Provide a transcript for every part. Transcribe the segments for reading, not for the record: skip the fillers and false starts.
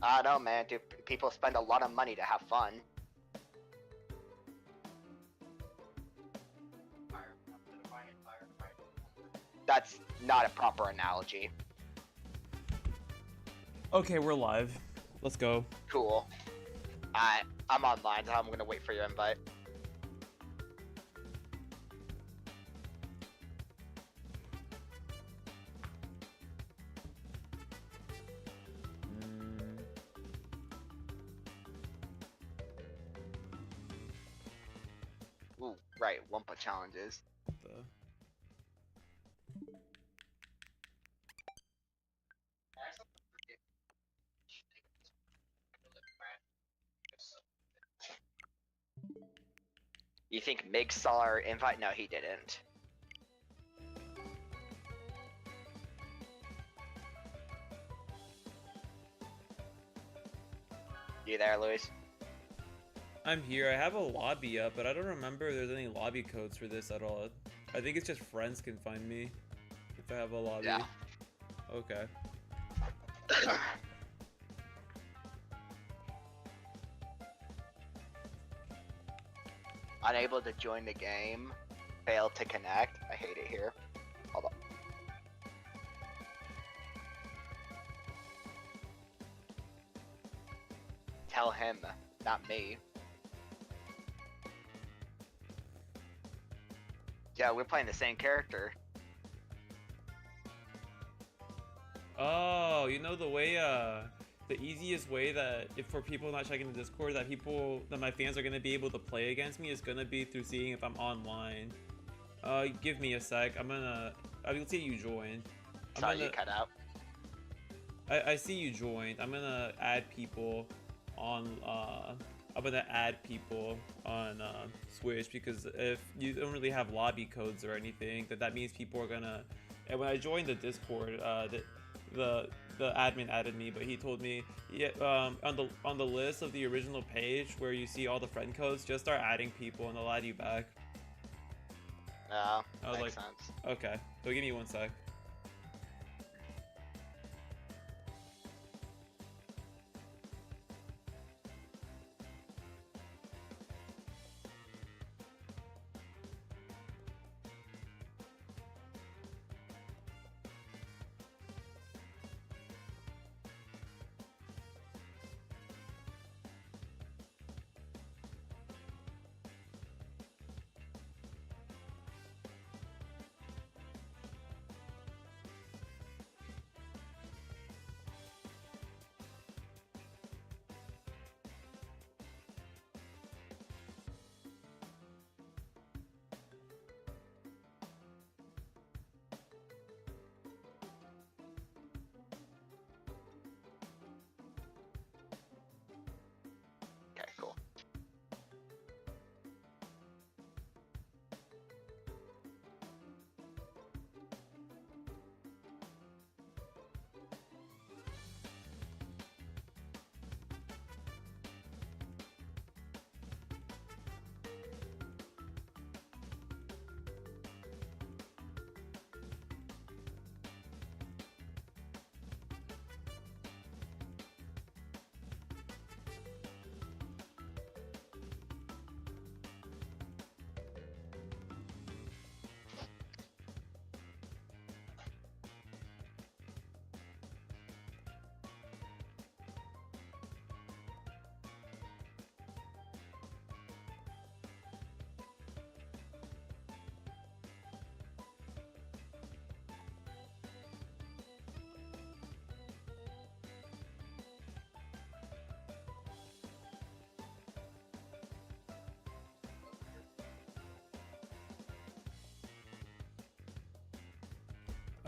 I don't know, man. Do people spend a lot of money to have fun? That's not a proper analogy. Okay, we're live. Let's go. Cool. I'm online, so I'm gonna wait for your invite. Ooh, right, Wumpa challenges. You think Mig saw our invite? No, he didn't. You there, Luis? I'm here. I have a lobby up, but I don't remember if there's any lobby codes for this at all. I think it's just friends can find me if I have a lobby. Yeah. Okay. Unable to join the game. Failed to connect. I hate it here. Hold on. Tell him, not me. Yeah, we're playing the same character. Oh, you know the way, the easiest way that if for people not checking the Discord that my fans are gonna be able to play against me is gonna be through seeing if I'm online. Give me a sec. I will see you joined. Sorry, you cut out. I see you joined. I'm gonna add people on, Switch, because if you don't really have lobby codes or anything, that means people are gonna. And when I joined the Discord, the admin added me, but he told me, yeah, on the list of the original page where you see all the friend codes, just start adding people and they'll add you back. No, I was makes like, sense. okay, so give me 1 sec. Okay, cool.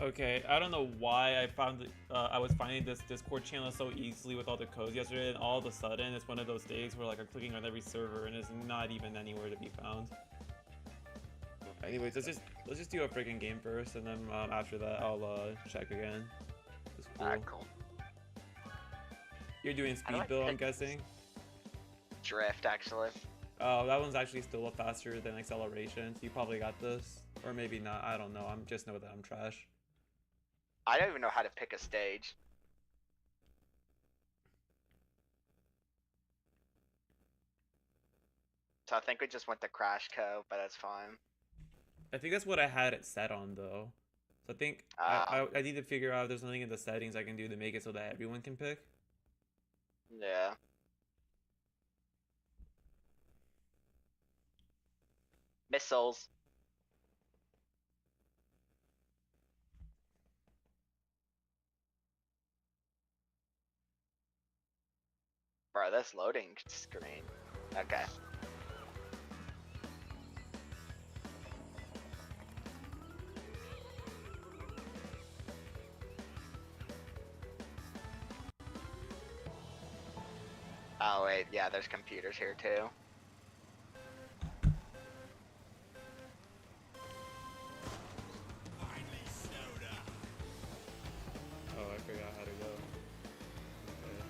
Okay, I don't know why I was finding this Discord channel so easily with all the codes yesterday, and all of a sudden it's one of those days where like I'm clicking on every server and it's not even anywhere to be found. Anyways, let's just do a freaking game first, and then after that I'll check again. It's cool. Alright, cool. You're doing speed build, I'm guessing. Drift, actually. Oh, that one's actually still faster than acceleration. So you probably got this, or maybe not. I don't know. I'm just know that I'm trash. I don't even know how to pick a stage. So I think we just went to Crash Co, but that's fine. I think that's what I had it set on though. So I think Uh, I need to figure out if there's something in the settings I can do to make it so that everyone can pick. yeah. Missiles. Bro, this loading screen. Okay. Oh wait, yeah, there's computers here too. Oh, I forgot how to go. Okay.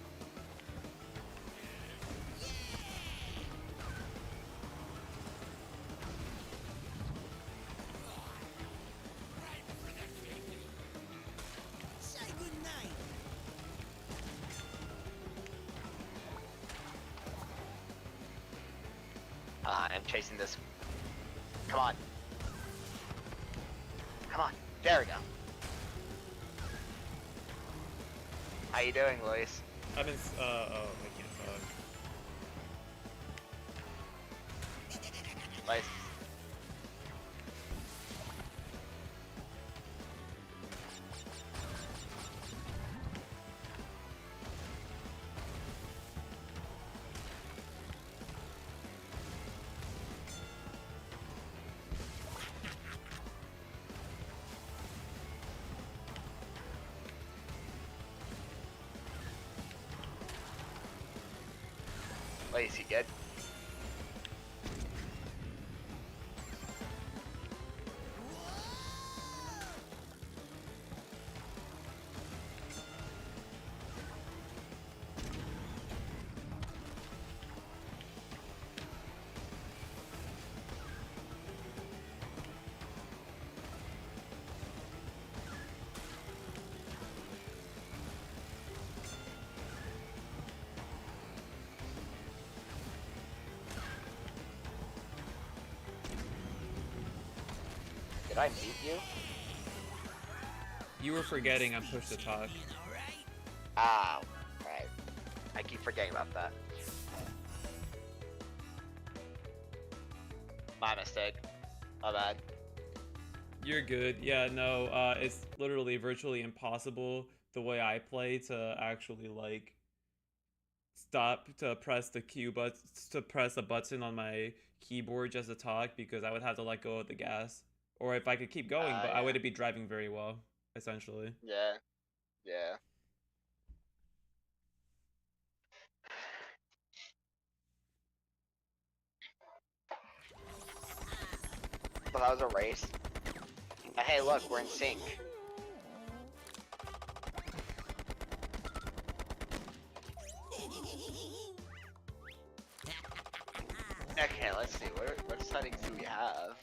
Say goodnight. I'm chasing this. Come on. Come on. There we go. How you doing, Luis? I've been oh, I can't talk. Luis. Luis, you good? Did I meet you? You were forgetting I'm push to talk. Alright. Ah, right. I keep forgetting about that. My mistake. My bad. You're good. Yeah, no, it's literally virtually impossible the way I play to actually like stop to press the Q but to press a button on my keyboard just to talk because I would have to let go of the gas. Or if I could keep going, but I Yeah. wouldn't be driving very well, essentially. Yeah. Yeah. So that was a race. Hey, look, we're in sync. Okay, let's see. What settings do we have?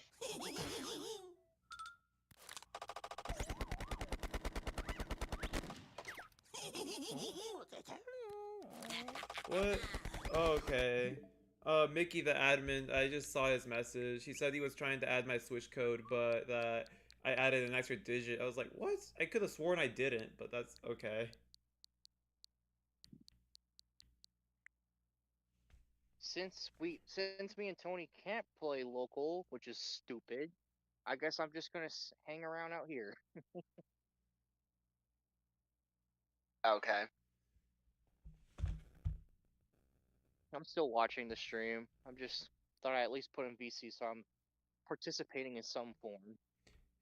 What? Oh, okay. Mickey, the admin, I just saw his message. He said he was trying to add my Switch code, but that I added an extra digit. I was like, what? I could have sworn I didn't, but that's okay. Since me and Tony can't play local, which is stupid, I guess I'm just gonna hang around out here. Okay. I'm still watching the stream. I'm just thought I at least put in VC, so I'm participating in some form.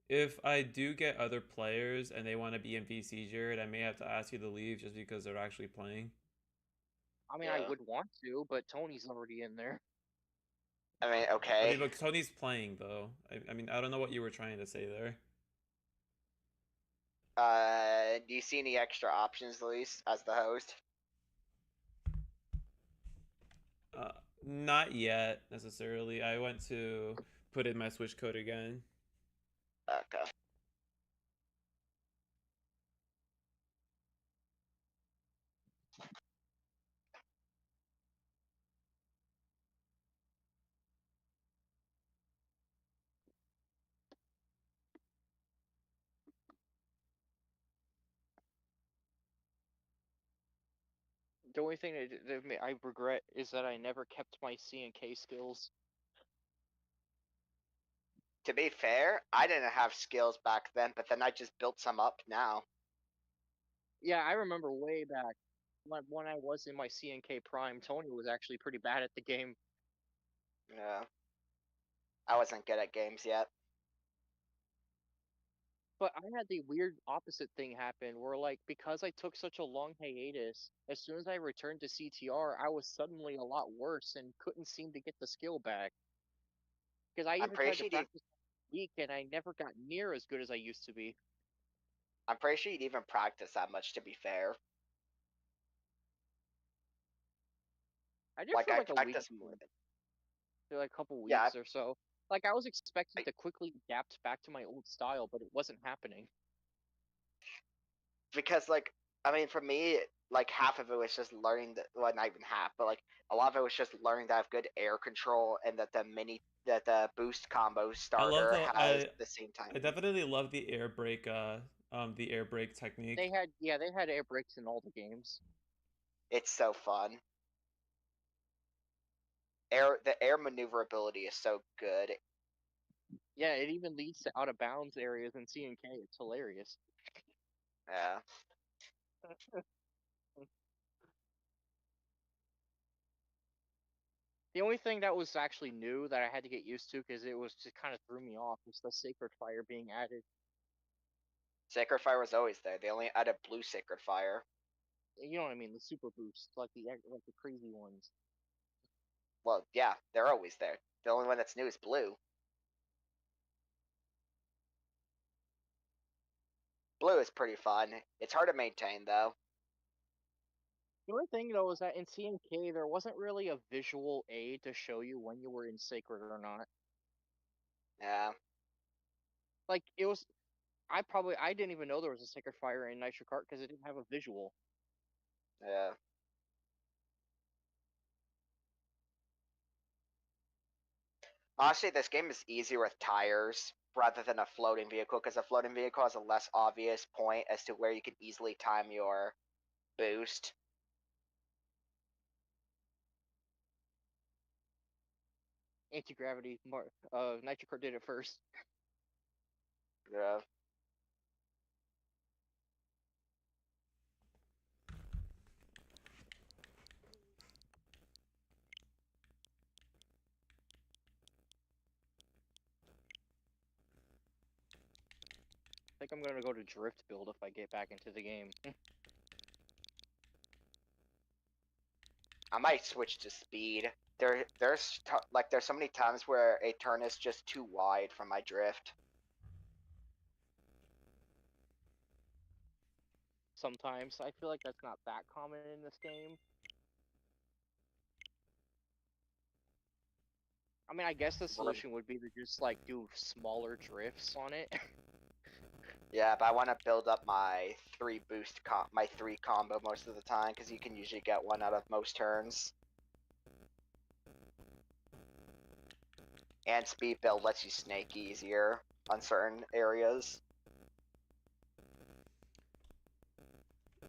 If I do get other players and they want to be in VC, Jared, I may have to ask you to leave just because they're actually playing. I mean, I Yeah. would want to, but Tony's already in there. I mean, I okay. mean, look, Tony's playing though. I mean, I don't know what you were trying to say there. Do you see any extra options, Luis, as the host? Uh, Not yet necessarily. I went to put in my Switch code again. Okay. The only thing I regret is that I never kept my C and K skills. To be fair, I didn't have skills back then, but then I just built some up now. Yeah, I remember way back when I was in my C and K prime. Tony was actually pretty bad at the game. Yeah. I wasn't good at games yet. But I had the weird opposite thing happen where, like, because I took such a long hiatus, as soon as I returned to CTR, I was suddenly a lot worse and couldn't seem to get the skill back. Because I I'm even pretty tried to sure you'd, practice week and I never got near as good as I used to be. I'm pretty sure you'd even practice that much, to be fair. I did Like, for I like a week, practice more than... for like a couple Yeah, weeks or so. Like I was expecting I, to quickly adapt back to my old style, but it wasn't happening. because, like, I mean, for me, like, half of it was just learning that, well, not even half, but, like, a lot of it was just learning that I have good air control and that the boost combo I love starter the has the same I timing. definitely love the air brake They technique. had they had air brakes in all the games. It's so fun. The air maneuverability is so good. Yeah, it even leads to out of bounds areas in C and K. It's hilarious. Yeah. The only thing that was actually new that I had to get used to because it was just kind of threw me off was the sacred fire being added. Sacred Fire was always there. They only added blue Sacred Fire. You know what I mean? The super boost, like the crazy ones. Well, yeah, they're always there. The only one that's new is blue. Blue is pretty fun. It's hard to maintain, though. The only thing though is that in C and K there wasn't really a visual aid to show you when you were in sacred or not. Yeah. Like it was, I didn't even know there was a sacred fire in Nitro Kart because it didn't have a visual. Yeah. Honestly, this game is easier with tires rather than a floating vehicle because a floating vehicle has a less obvious point as to where you can easily time your boost. Anti gravity, Nitro Kart did it first. Yeah. I think I'm gonna go to drift build if I get back into the game. I might switch to speed. There's so many times where a turn is just too wide for my drift. Sometimes I feel like that's not that common in this game. I mean, I guess the solution would be to just like do smaller drifts on it. Yeah, but I want to build up my my three combo most of the time because you can usually get one out of most turns. And speed build lets you snake easier on certain areas.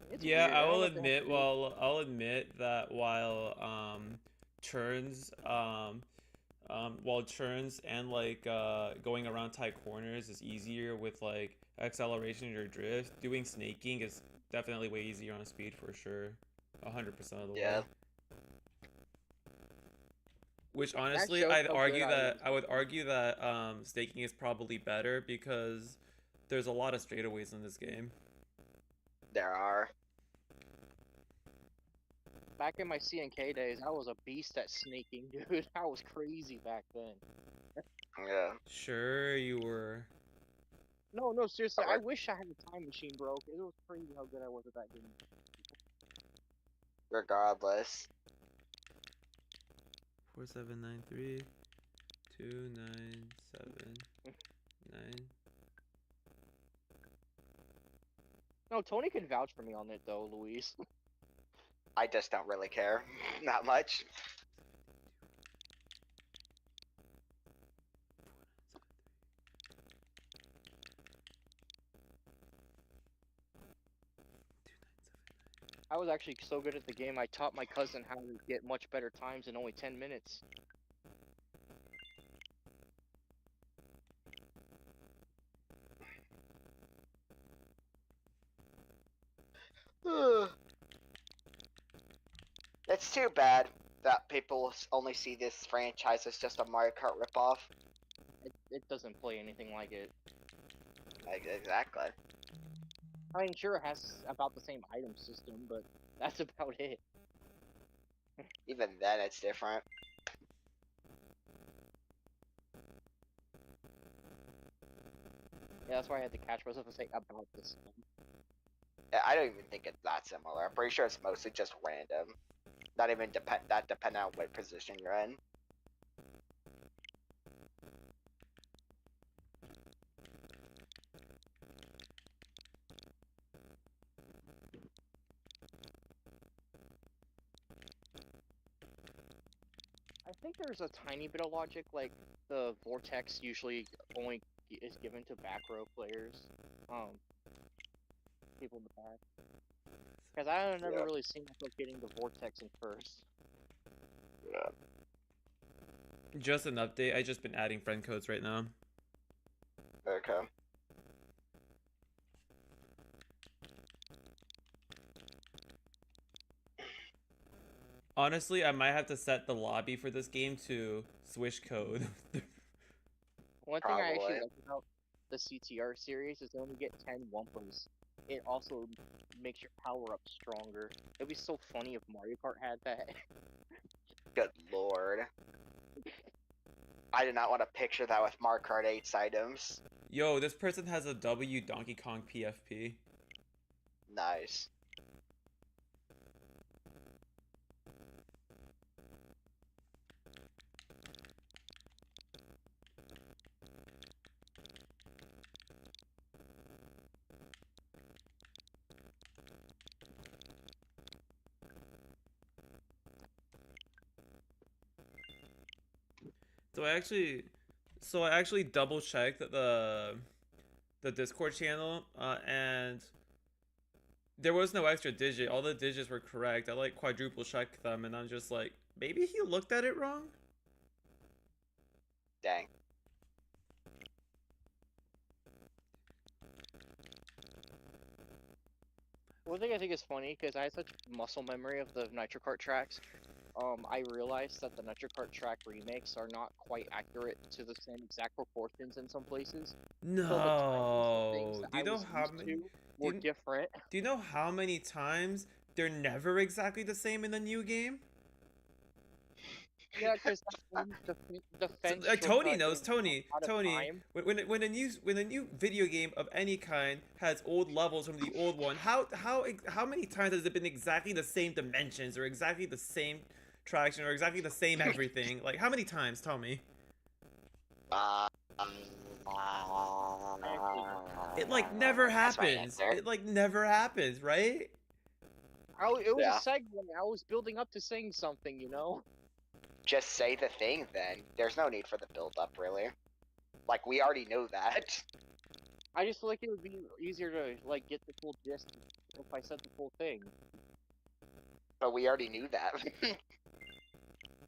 It's Yeah, weird. I I don't will know if they have admit. to do. Well, I'll admit that turns while turns and like going around tight corners is easier with like acceleration or drift. Doing snaking is definitely way easier on speed for sure, 100% of the Yeah. way. Which That honestly, shows how good I was. I would argue that staking is probably better because there's a lot of straightaways in this game. There are. Back in my C and K days, I was a beast at snaking, dude. I was crazy back then. Yeah. Sure, you were. No, no, seriously. I Alright. wish I had a time machine, bro. It was crazy how good I was at that game. Regardless. 4793 2979. No, Tony can vouch for me on it though, Luis. I just don't really care. Not much. I was actually so good at the game, I taught my cousin how to get much better times in only 10 minutes. It's too bad that people only see this franchise as just a Mario Kart ripoff. It doesn't play anything like it. Exactly. I mean, sure, it has about the same item system, but that's about it. Even then, it's different. Yeah, that's why I had to catch myself and say about this one. I don't even think it's that similar. I'm pretty sure it's mostly just random. Not even depending on what position you're in. I think there's a tiny bit of logic, like the vortex usually only is given to back row players, people in the back. Because I've never really seen myself getting the vortex in first. Yeah. Just an update. I just been adding friend codes right now. Okay. Honestly, I might have to set the lobby for this game to Swish code. One thing I actually Probably. like about the CTR series is when you get 10 Wumpas, it also makes your power up stronger. It'd be so funny if Mario Kart had that. Good lord. I did not want to picture that with Mario Kart 8's items. Yo, this person has a W Donkey Kong PFP. Nice. So I actually double checked the Discord channel, and there was no extra digit. All the digits were correct. I like quadruple checked them, and I'm just like, maybe he looked at it wrong. Dang. One thing I think is funny, because I had such muscle memory of the Nitro Kart tracks, I realized that the Nitro Kart track remakes are not quite accurate to the same exact proportions in some places. So the timings of things No. that Do I you know was how used many? to were Do you, different. do you know how many times they're never exactly the same in the new game? Yeah, because the So, fence Tony shortcut knows. is out of Tony. time. When a new video game of any kind has old levels from the old one, how many times has it been exactly the same dimensions or exactly the same traction or exactly the same everything? Like how many times? Tell me. Uh, It like never that's my happens. answer. It like never happens, right? It was Yeah. a segue. I was building up to saying something, you know? Just say the thing then. There's no need for the build up, really. Like, we already know that. I just feel like it would be easier to, like, get the full gist if I said the full thing. But we already knew that.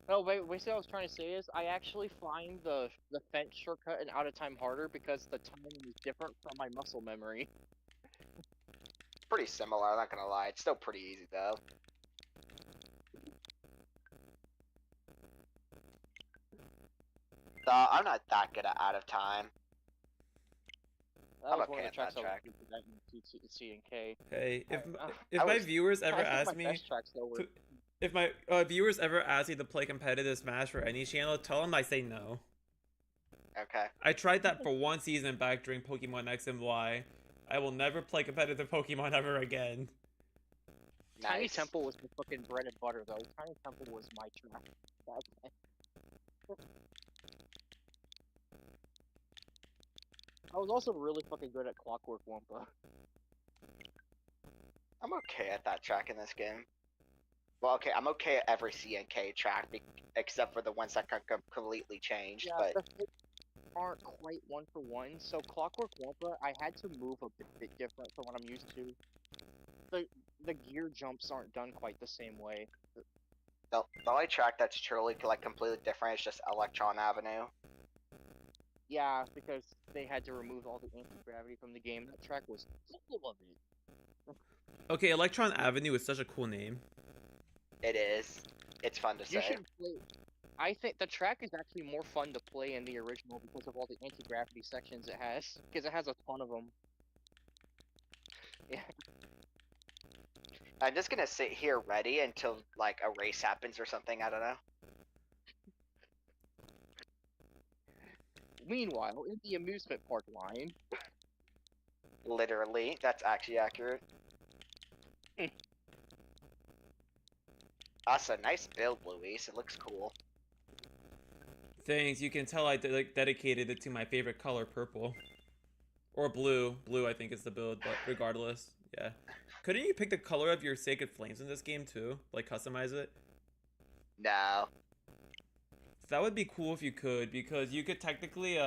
No, basically what I was trying to say is, I actually find the fence shortcut and out of time harder because the timing is different from my muscle memory. Pretty similar, I'm not gonna lie. It's still pretty easy, though. So, I'm not that good at out of time. That I'm was okay one of the at tracks that I was track. good at in C and K. Hey, I my was- viewers ever I think ask my me best tracks though were. if my viewers ever ask me to play competitive Smash for any channel, tell them I say no. Okay. I tried that for one season back during Pokemon X and Y. I will never play competitive Pokemon ever again. Tiny Nice. Temple was the fucking bread and butter though. Tiny Temple was my track. I was also really fucking good at Clockwork Wampa. I'm okay at that track in this game. Well, okay, I'm okay at every CNK track, except for the ones that got completely changed, Yeah, but... the hits aren't quite one for one. So Clockwork Wampa, I had to move a bit different from what I'm used to. the gear jumps aren't done quite the same way. The only track that's truly like completely different is just Electron Avenue. Yeah, because they had to remove all the anti-gravity from the game. That track was full of it. Okay, Electron Avenue is such a cool name. It is. It's fun to You say. should play. I think the track is actually more fun to play in the original because of all the anti-gravity sections it has. Because it has a ton of them. Yeah. I'm just gonna sit here ready until like a race happens or something. I don't know. Meanwhile, in the amusement park line, Literally, that's actually accurate. That's a nice build, Luis. It looks cool. Thanks. You can tell I dedicated it to my favorite color, purple. Or blue. Blue, I think, is the build, but regardless, yeah. Couldn't you pick the color of your Sacred Flames in this game too? Like customize it? No. That would be cool if you could, because you could technically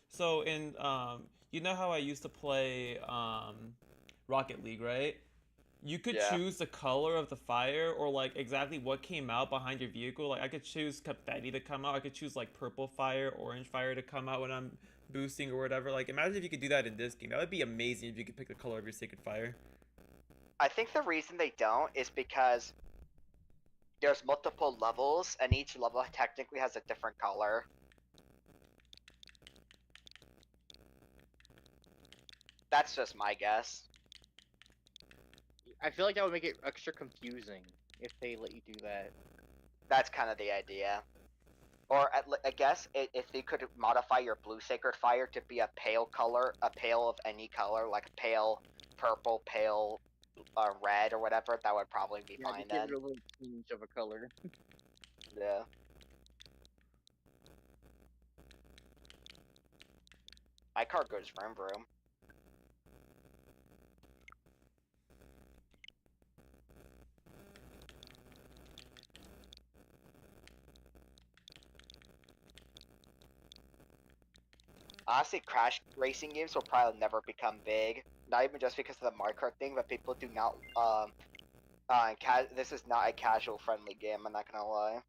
so in you know how I used to play Rocket League, right? You could Yeah. choose the color of the fire or like exactly what came out behind your vehicle. Like I could choose confetti to come out. I could choose like purple fire, orange fire to come out when I'm boosting or whatever. Like imagine if you could do that in this game. That would be amazing if you could pick the color of your sacred fire. I think the reason they don't is because there's multiple levels, and each level technically has a different color. That's just my guess. I feel like that would make it extra confusing if they let you do that. That's kind of the idea. Or I guess if you could modify your blue sacred fire to be a pale color, a pale of any color, like pale purple, pale red, or whatever, that would probably be Yeah, fine just give then. it a little tinge of a color. Yeah. My car goes vroom vroom. Honestly, crash racing games will probably never become big. Not even just because of the Mario Kart thing, but people do not. This is not a casual friendly game. I'm not gonna lie.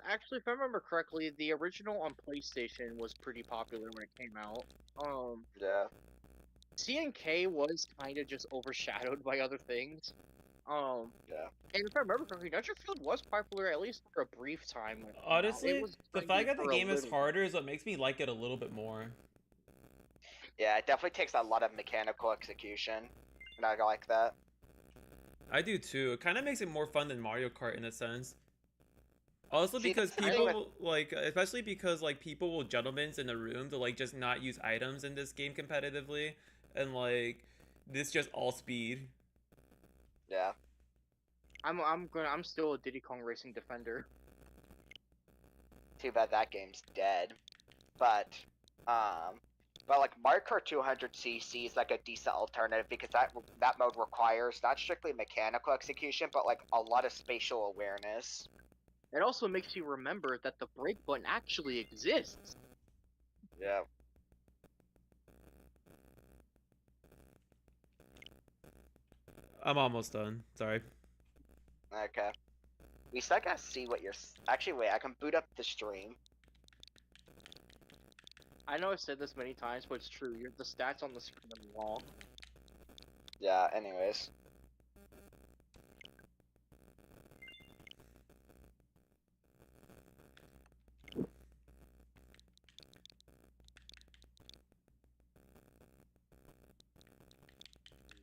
Actually, if I remember correctly, the original on PlayStation was pretty popular when it came out. Yeah. CNK was kind of just overshadowed by other things. Yeah. And if I remember correctly, Dungeon Field was popular at least for a brief time when it came out. It Honestly, was the trendy fact that the for a game is little. harder is what makes me like it a little bit more. Yeah. It definitely takes a lot of mechanical execution, and I like that. I do too. It kind of makes it more fun than Mario Kart in a sense. Also See, because that's the thing with people like, especially because like people will gentlemen's in the room to like just not use items in this game competitively, and like this just all speed. yeah. I'm still a Diddy Kong Racing defender. Too bad that game's dead. But but like Mario Kart 200cc is like a decent alternative because that mode requires not strictly mechanical execution, but like a lot of spatial awareness. It also makes you remember that the brake button actually exists. Yeah. I'm almost done. Sorry. Okay. We still gotta see what you're. Actually, wait. I can boot up the stream. I know I've said this many times, but it's true. The stats on the screen are wrong. Yeah. Anyways.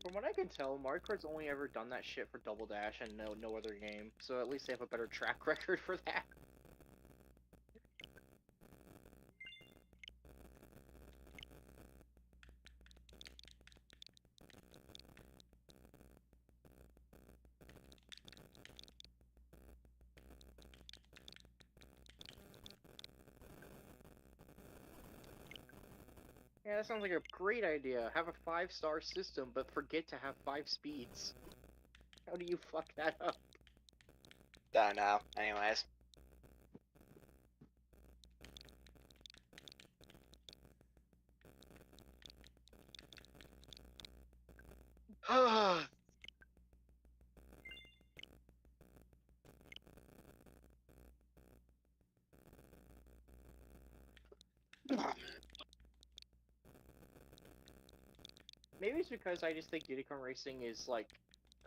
From what I can tell, Mario Kart's only ever done that shit for Double Dash and no other game. So at least they have a better track record for that. Yeah, that sounds like a great idea. Have a 5-star system, but forget to have 5 speeds. How do you fuck that up? Don't know. Anyways. Maybe it's because I just think unicorn racing is like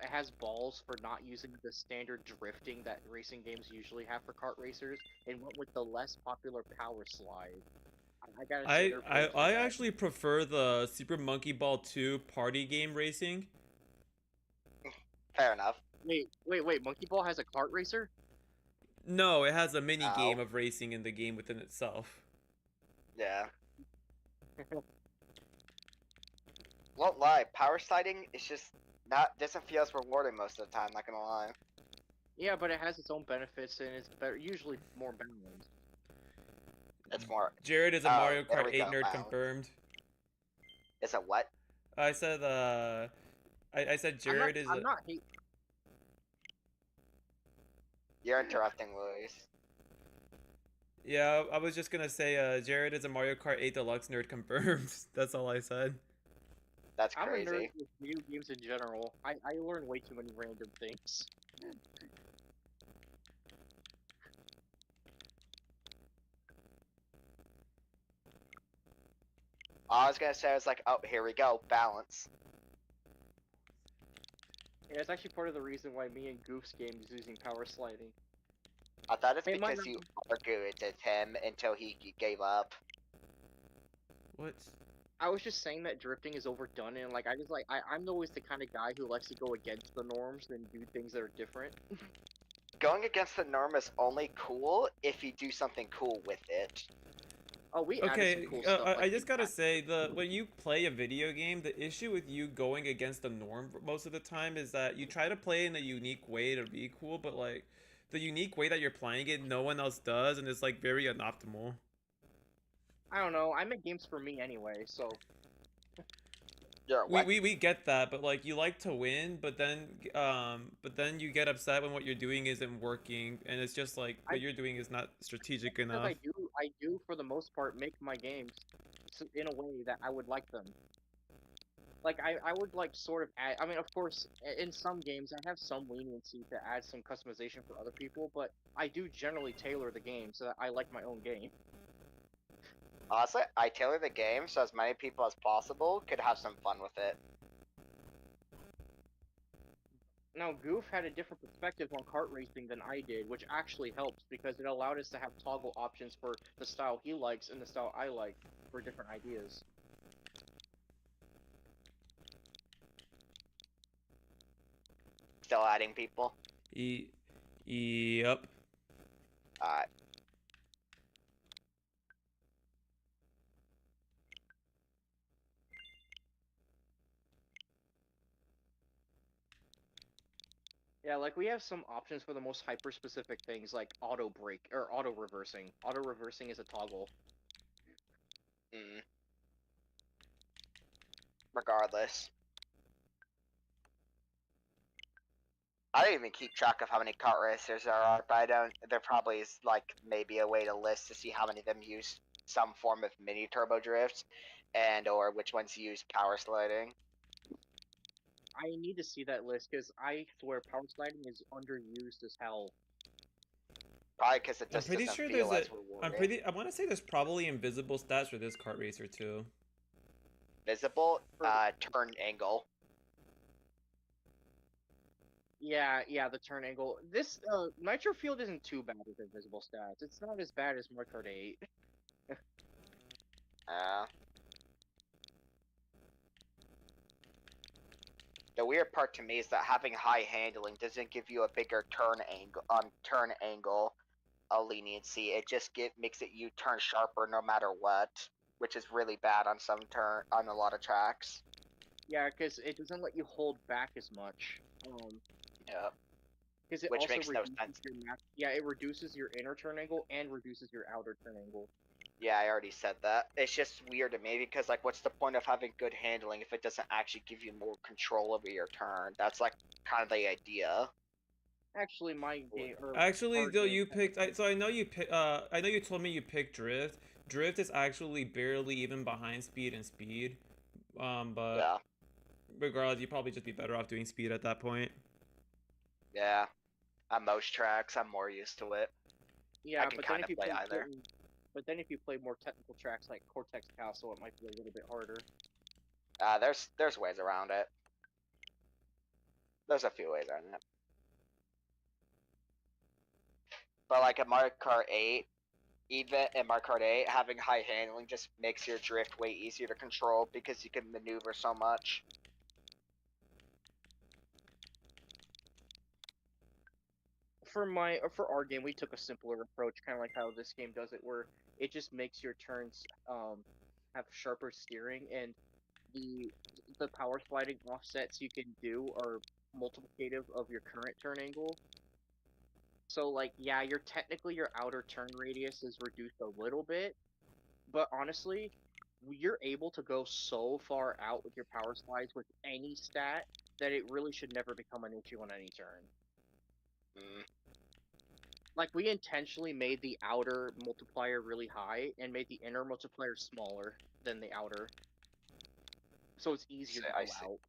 it has balls for not using the standard drifting that racing games usually have for kart racers, and went with the less popular power slide. I gotta say I they're I praised for I that. actually prefer the Super Monkey Ball 2 party game racing. Fair enough. Wait! Monkey Ball has a kart racer? No, it has a mini game Oh, of racing in the game within itself. yeah. Won't lie, power sliding is just not doesn't feel as rewarding most of the time. Not gonna lie. Yeah, but it has its own benefits and it's better, usually more balanced. It's more. Jared is a Oh, Mario there Kart we 8 go. nerd Balance. confirmed. Is it what? I said I said Jared is I'm a not hate. You're interrupting, Luis. yeah, I was just gonna say Jared is a Mario Kart 8 Deluxe nerd confirmed. That's all I said. That's I'm a nerd crazy. with video games in general. I learn way too many random things. All I was gonna say was like, oh, here we go, balance. Yeah, it's actually part of the reason why me and Goof's game is using power sliding. I thought it's It might because not you be. argued with him until he gave up. What? I was just saying that drifting is overdone, and like I just like I'm always the kind of guy who likes to go against the norms and do things that are different. Going against the norm is only cool if you do something cool with it. Oh, we added some Okay, cool stuff. I Like just gotta say when you play a video game, the issue with you going against the norm most of the time is that you try to play in a unique way to be cool, but like the unique way that you're playing it, no one else does, and it's like very unoptimal. I don't know. I make games for me anyway, so You're We, what? we we get that, but like you like to win, but then you get upset when what you're doing isn't working, and it's just like I what you're doing is not strategic because enough. I do for the most part make my games in a way that I would like them. Like I would like sort of add. I mean, of course, in some games I have some leniency to add some customization for other people, but I do generally tailor the game so that I like my own game. Honestly, I tailor the game so as many people as possible could have some fun with it. Now, Goof had a different perspective on kart racing than I did, which actually helps because it allowed us to have toggle options for the style he likes and the style I like for different ideas. Still adding people. Yep. Alright. Yeah, like we have some options for the most hyper specific things like auto brake or auto reversing. Auto reversing is a toggle. Mm. Regardless. I don't even keep track of how many kart racers there are, but I don't. There probably is like maybe a way to list to see how many of them use some form of mini turbo drift, and or which ones use power sliding. I need to see that list because I swear power sliding is underused as hell. Probably because it I'm just pretty doesn't sure feel as rewarding. I want to say there's probably invisible stats for this kart racer too. Visible, For, turn angle. yeah, the turn angle. This Nitro Field isn't too bad with invisible stats. It's not as bad as Mario Kart 8. Uh, the weird part to me is that having high handling doesn't give you a bigger turn angle a leniency. It just makes it you turn sharper no matter what, which is really bad on on a lot of tracks. Yeah, because it doesn't let you hold back as much. Yeah, Because it which also makes no reduces sense. your yeah, it reduces your inner turn angle and reduces your outer turn angle. Yeah, I already said that. It's just weird to me because like, what's the point of having good handling if it doesn't actually give you more control over your turn? That's like kind of the idea. Actually, my game or Actually, our though, game you has picked. So I know you pick. I know you told me you picked drift. Drift is actually barely even behind speed and speed. But Yeah, regardless, you'd probably just be better off doing speed at that point. yeah. On most tracks, I'm more used to it. I yeah, can but then kind if of you play play either. certain But then if you play more technical tracks like Cortex Castle, it might be a little bit harder. There's ways around it. There's a few ways around it. But like in Mario Kart 8, even in Mario Kart 8, having high handling just makes your drift way easier to control because you can maneuver so much. For our game, we took a simpler approach, kind of like how this game does it, where it just makes your turns have sharper steering, and the the power sliding offsets you can do are multiplicative of your current turn angle. So like, yeah, your outer turn radius is reduced a little bit, but honestly, you're able to go so far out with your power slides with any stat that it really should never become an issue on any turn. Mm. Like, we intentionally made the outer multiplier really high and made the inner multiplier smaller than the outer, so it's easier to I go see. out.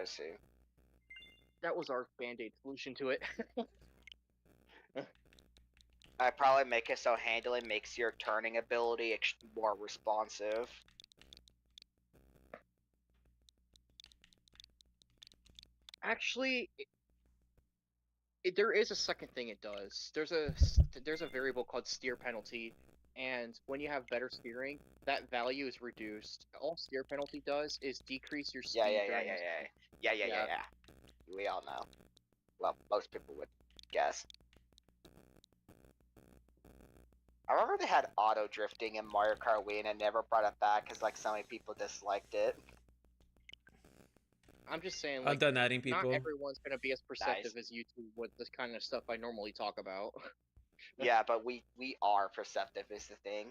I see. That was our band-aid solution to it. I probably make it so handling makes your turning ability more responsive. Actually, there is a second thing it does. There's a variable called steer penalty, and when you have better steering, that value is reduced. All steer penalty does is decrease your speed Yeah. during this. Yeah. We all know. Well, most people would guess. I remember they had auto drifting in Mario Kart Wii, and I never brought it back because like so many people disliked it. I'm just saying, I'm like, done adding not people. everyone's gonna be as perceptive as you two with this kind of stuff I normally talk about. Yeah, but we are perceptive is the thing.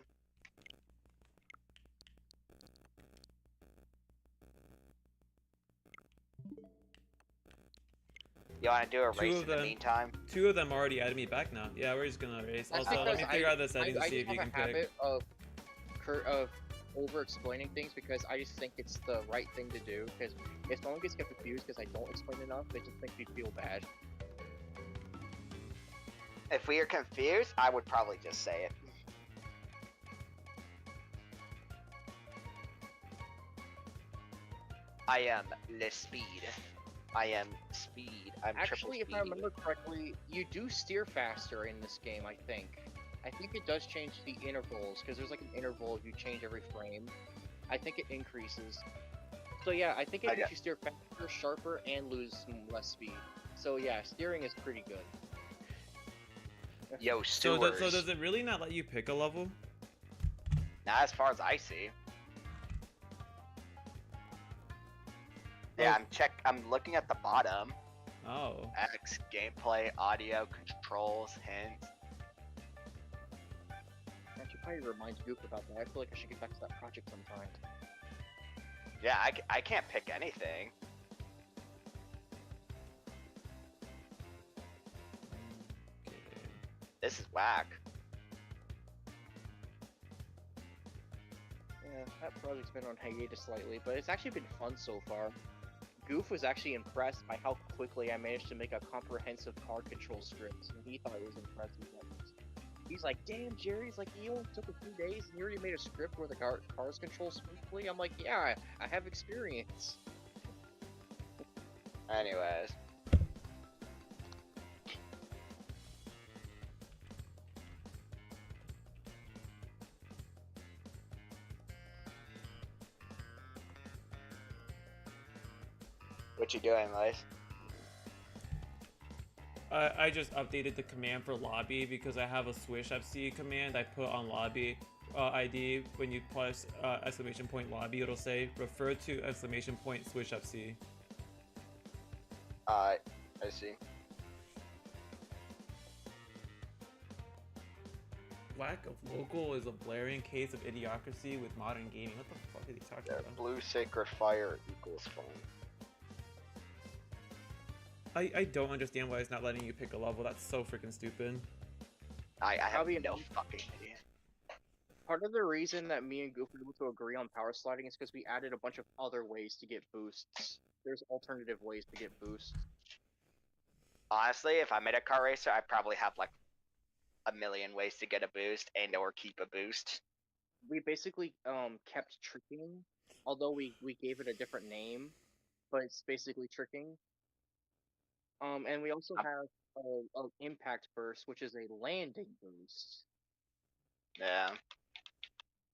You want to do a race in the meantime? Two of them already added me back now. Yeah, we're just gonna race. That's Also, let me because figure out the settings to I see just if you have can a pick. habit of over-explaining things because I just think it's the right thing to do. Because if someone gets confused because I don't explain enough, it just makes me feel bad. If we are confused, I would probably just say it. I am less speed. I am speed. I'm Actually, triple if I remember correctly, you do steer faster in this game, I think. I think it does change the intervals, because there's like an interval you change every frame. I think it increases. So yeah, I think it makes you steer faster, sharper, and lose less speed. So yeah, steering is pretty good. Yo, So stewards. does it really not let you pick a level? Not as far as I see. Yeah, I'm looking at the bottom. Oh. X, gameplay, audio, controls, hints. I should probably remind Goop about that. I feel like I should get back to that project sometime. Yeah, I can't pick anything. Okay. This is whack. Yeah, that project's been on hiatus slightly, but it's actually been fun so far. Goof was actually impressed by how quickly I managed to make a comprehensive car control script, and he thought it was impressive. He's like, damn, Jerry's like, you only took a few days and you already made a script where the cars control smoothly? I'm like, yeah, I have experience. Anyways. What you doing, Lace? I just updated the command for lobby because I have a swish FC command I put on lobby ID. When you press exclamation point lobby, it'll say refer to exclamation point swish FC. I see. Lack of local is a blaring case of idiocracy with modern gaming. What the fuck are they talking about? Blue Sacred Fire equals fun. I don't understand why it's not letting you pick a level. That's so freaking stupid. I have Probably no fucking idea. Part of the reason that me and Goof were able to agree on power sliding is because we added a bunch of other ways to get boosts. There's alternative ways to get boosts. Honestly, if I made a car racer, I'd probably have like a million ways to get a boost and or keep a boost. We basically kept tricking, although we gave it a different name, but it's basically tricking. And we also Um, have a impact burst, which is a landing boost. yeah.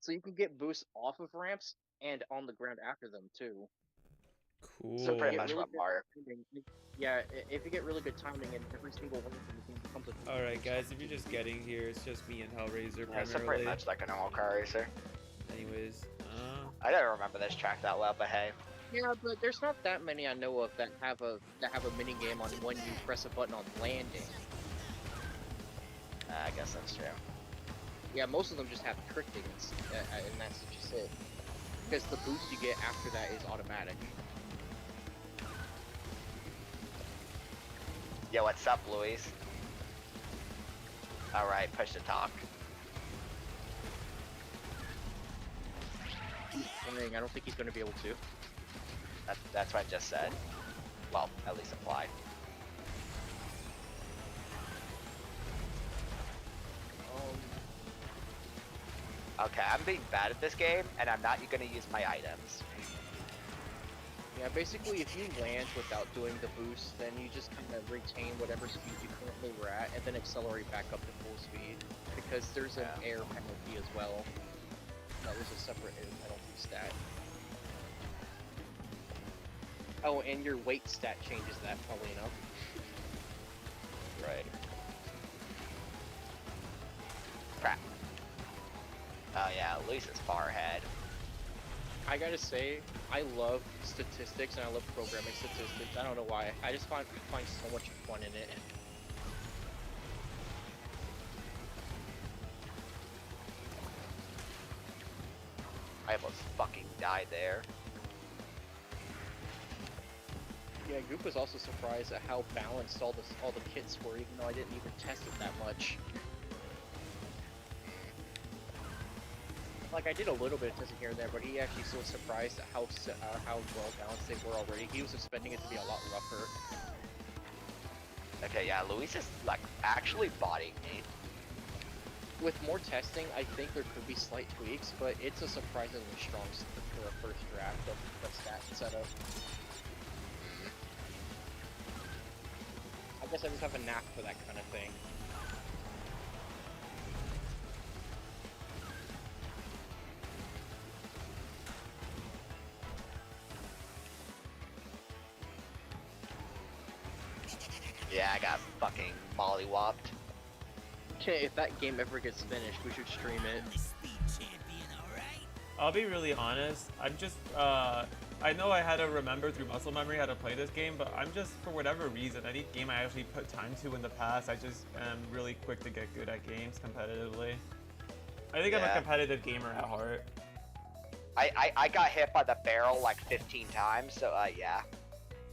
So you can get boosts off of ramps and on the ground after them too. So If you pretty Cool. get much really what good Mario. timing, yeah, if you get really good timing, and every single one of them becomes a boost. Alright guys, if you're just getting here, it's just me and Hellraiser Yeah, so pretty primarily. much like a normal car racer. Anyways, I don't remember this track that well, but hey. Yeah, but there's not that many I know of that have a mini game on when you press a button on landing. I guess that's true. Yeah, most of them just have tricking, and that's just it. Because the boost you get after that is automatic. Yo, what's up, Luis? Alright, push to talk. I don't think he's going to be able to. That's what I just said. Well, at least implied. Okay, I'm being bad at this game, and I'm not gonna use my items. Yeah, basically, if you land without doing the boost, then you just kind of retain whatever speed you currently were at, and then accelerate back up to full speed. Because there's an air penalty as well. There's a separate air penalty stat. Oh, and your weight stat changes that, probably enough. Right. Crap. Oh yeah, Luis is far ahead. I gotta say, I love statistics and I love programming statistics. I don't know why. I just find so much fun in it. I almost fucking died there. Yeah, Goop was also surprised at how balanced all the kits were, even though I didn't even test it that much. Like, I did a little bit of testing here and there, but he actually was surprised at how well balanced they were already. He was expecting it to be a lot rougher. Okay, yeah, Luis is like actually bodying me. With more testing, I think there could be slight tweaks, but it's a surprisingly strong for a first draft of the stat setup. I guess I just have a knack for that kind of thing. Yeah, I got fucking mollywopped. Okay, if that game ever gets finished, we should stream it. I'll be really honest. I'm just, I know I had to remember through muscle memory how to play this game, but I'm just, for whatever reason, any game I actually put time to in the past, I just am really quick to get good at games competitively. I think I'm a competitive gamer at heart. I got hit by the barrel like 15 times, so yeah.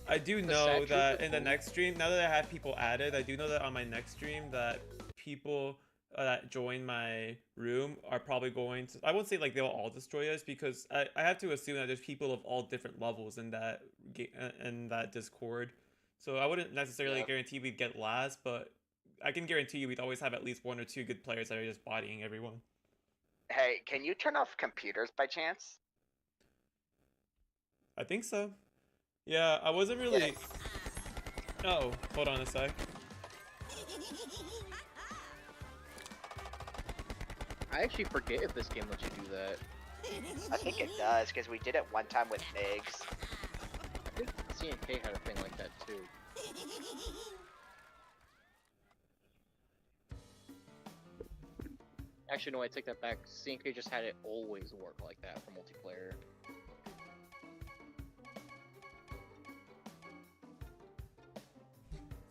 I do know that in the next stream, now that I have people added, I do know that on my next stream that people that join my room are probably going to, I won't say like they'll all destroy us, because I have to assume that there's people of all different levels in that Discord. So I wouldn't necessarily guarantee we'd get last, but I can guarantee you we'd always have at least 1 or 2 good players that are just bodying everyone. Hey, can you turn off computers by chance? I think so. Yeah, I wasn't really... Oh, hold on a sec. I actually forget if this game lets you do that. I think it does, because we did it one time with Migs. I think CNK had a thing like that too. Actually, no, I take that back. CNK just had it always work like that for multiplayer.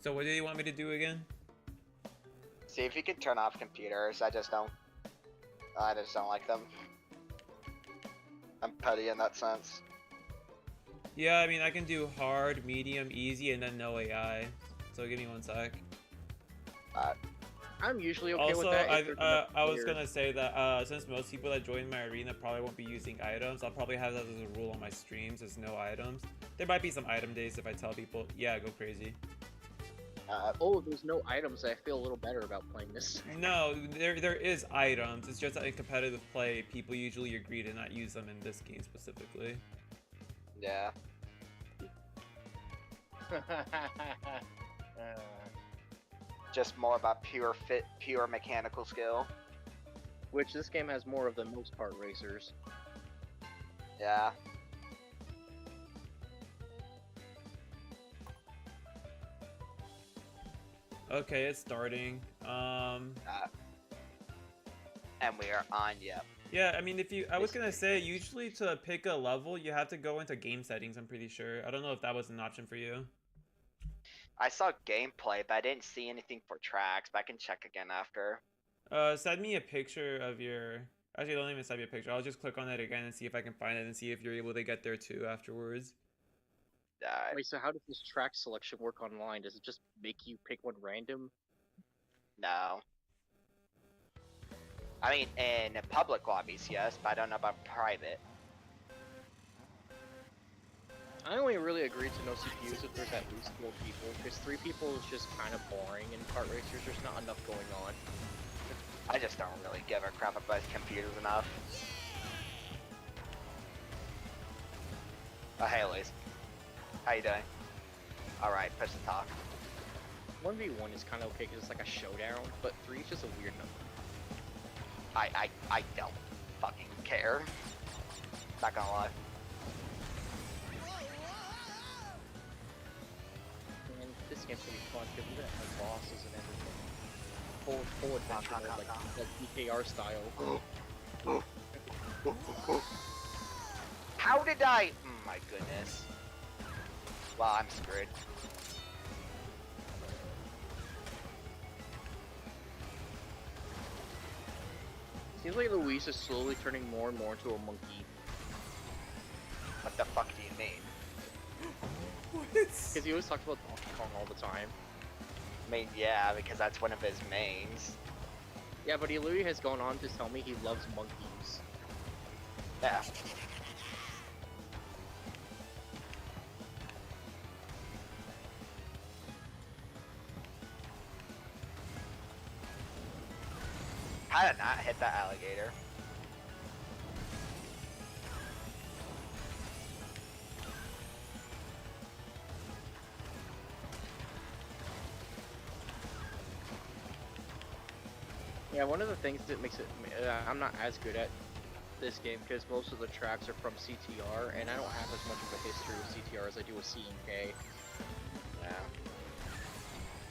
So what do you want me to do again? See if you can turn off computers. I just don't like them. I'm petty in that sense. Yeah, I mean, I can do hard, medium, easy, and then no AI. So give me 1 sec. I'm usually okay Also, with that. I was gonna say that since most people that join my arena probably won't be using items, I'll probably have that as a rule on my streams, there's no items. There might be some item days if I tell people, yeah, go crazy. Oh, there's no items. I feel a little better about playing this. No, there is items. It's just that in competitive play, people usually agree to not use them in this game specifically. Yeah. Just more about pure mechanical skill. Which this game has more of the most part racers. Yeah. Okay, it's starting. And we are on, yep. Yeah, I mean, I was gonna say, usually to pick a level, you have to go into game settings, I'm pretty sure. I don't know if that was an option for you. I saw gameplay, but I didn't see anything for tracks, but I can check again after. Send me a picture of your... Actually, don't even send me a picture. I'll just click on it again and see if I can find it and see if you're able to get there too afterwards. Wait, so how does this track selection work online? Does it just make you pick one random? No. I mean, in public lobbies, yes, but I don't know about private. I only really agree to no CPUs if there's at least 4 people, because 3 people is just kind of boring in kart racers. There's not enough going on. I just don't really give a crap about computers enough. Oh, hey, Elise. How you doing? Alright, push the talk. 1v1 is kind of okay because it's like a showdown, but 3 is just a weird number. I don't fucking care. Not gonna lie. And this game's gonna be fun because we got like bosses and everything. Full adventure mode, like BKR style. How did I? My goodness. Well, I'm screwed. Seems like Luis is slowly turning more and more into a monkey. What the fuck do you mean? Because he always talks about Donkey Kong all the time. I mean, yeah, because that's one of his mains. Yeah, but he literally has gone on to tell me he loves monkeys. Yeah. How did I not hit that alligator? Yeah, one of the things that makes it, I'm not as good at this game because most of the tracks are from CTR, and I don't have as much of a history with CTR as I do with C&K. Yeah.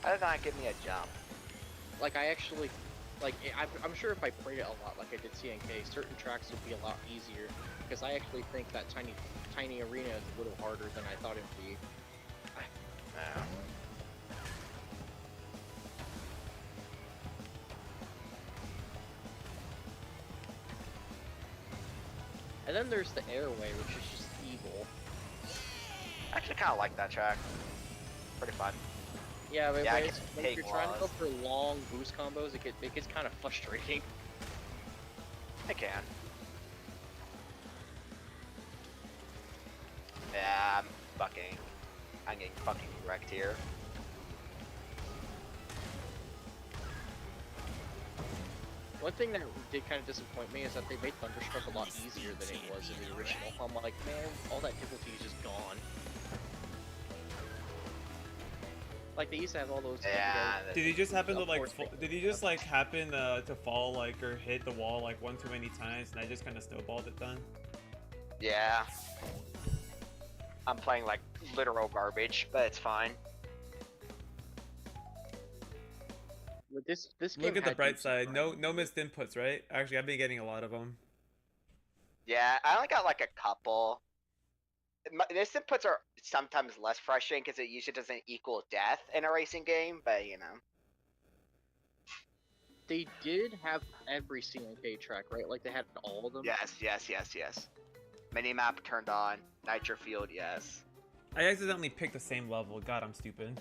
How did not give me a jump? Like, I actually, like, I'm sure if I played it a lot like I did C&K, certain tracks would be a lot easier, because I actually think that tiny arena is a little harder than I thought it would be. Yeah. And then there's the airway, which is just evil. I actually kind of like that track. Pretty fun. Yeah, but Yeah, I when can when take you're trying to go laws. for long boost combos, it gets kind of frustrating. I can. Yeah, I'm getting fucking wrecked here. One thing that did kind of disappoint me is that they made Thunderstruck a lot easier than it was in the original. I'm like, man, all that difficulty is just gone. Like, they used to have all those... Yeah. Did he just happen to Of like? course they Did he just like happen to fall like or hit the wall like one too many times, and I just kind of snowballed it then? Yeah. I'm playing like literal garbage, but it's fine. But this game Look at the had bright deep side. surprise. No missed inputs, right? Actually, I've been getting a lot of them. Yeah, I only got like a couple. This inputs are sometimes less frustrating because it usually doesn't equal death in a racing game, but you know. They did have every CNK track, right? Like, they had all of them. Yes. Minimap turned on. Nitro Field, yes. I accidentally picked the same level. God, I'm stupid.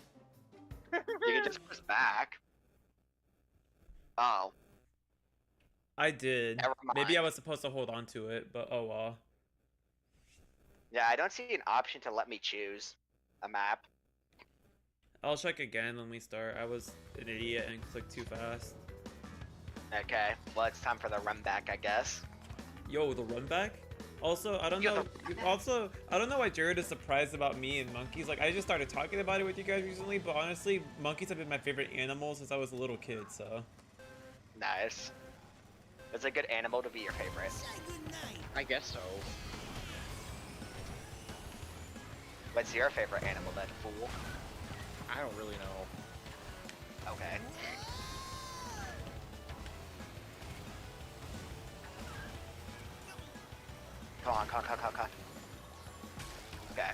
You can just press back. Oh, I did. never Maybe I mind. was supposed to hold on to it, but oh well. Yeah, I don't see an option to let me choose a map. I'll check again when we start. I was an idiot and clicked too fast. Okay, well it's time for the run back, I guess. Yo, the run back? Also, I don't Yo, know. Also, I don't know why Jared is surprised about me and monkeys. Like, I just started talking about it with you guys recently, but honestly, monkeys have been my favorite animal since I was a little kid. So. Nice. It's a good animal to be your favorite. I guess so. What's your favorite animal then, fool? I don't really know. Okay. Come on, come on, come on, come on, come on. Okay.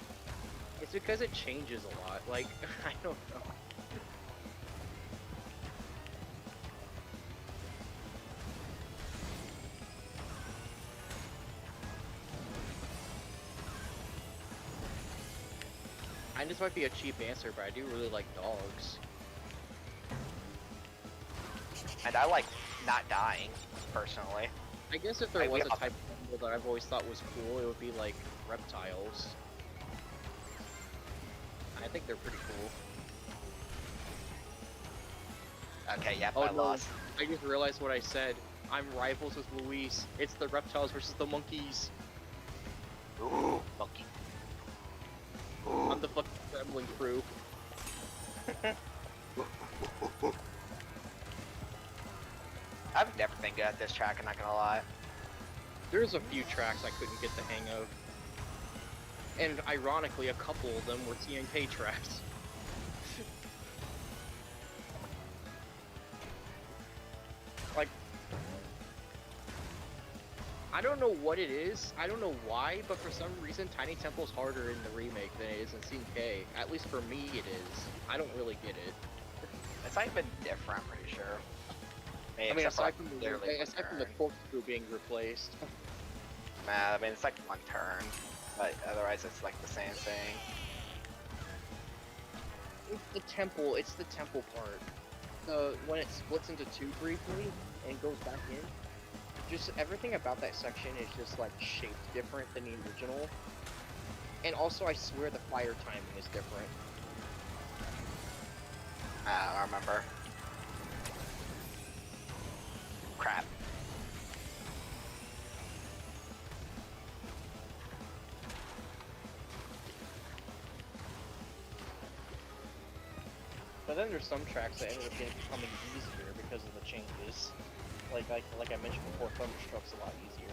It's because it changes a lot. Like, I don't know. This might be a cheap answer, but I do really like dogs. And I like not dying, personally. I guess if there was a type of animal that I've always thought was cool, it would be like reptiles. I think they're pretty cool. Okay, yep, Oh, I no. lost. I just realized what I said. I'm rivals with Luis. It's the reptiles versus the monkeys. Ooh, monkey. Ooh. I'm the fucking trembling crew. I've never been good at this track, I'm not gonna lie. There's a few tracks I couldn't get the hang of. And ironically, a couple of them were TNK tracks. Like, I don't know what it is, I don't know why, but for some reason Tiny Temple's harder in the remake than it is in TNK. At least for me it is. I don't really get it. It's not even different, I'm pretty sure. I mean, aside from turn. the corkscrew being replaced. Nah, I mean, it's like one turn, but otherwise it's like the same thing. It's the temple part. When it splits into two briefly and goes back in, just everything about that section is just like shaped different than the original. And also, I swear the fire timing is different. I don't remember. Crap. But then there's some tracks that ended up becoming easier because of the changes. Like I mentioned before, Thunderstruck's a lot easier.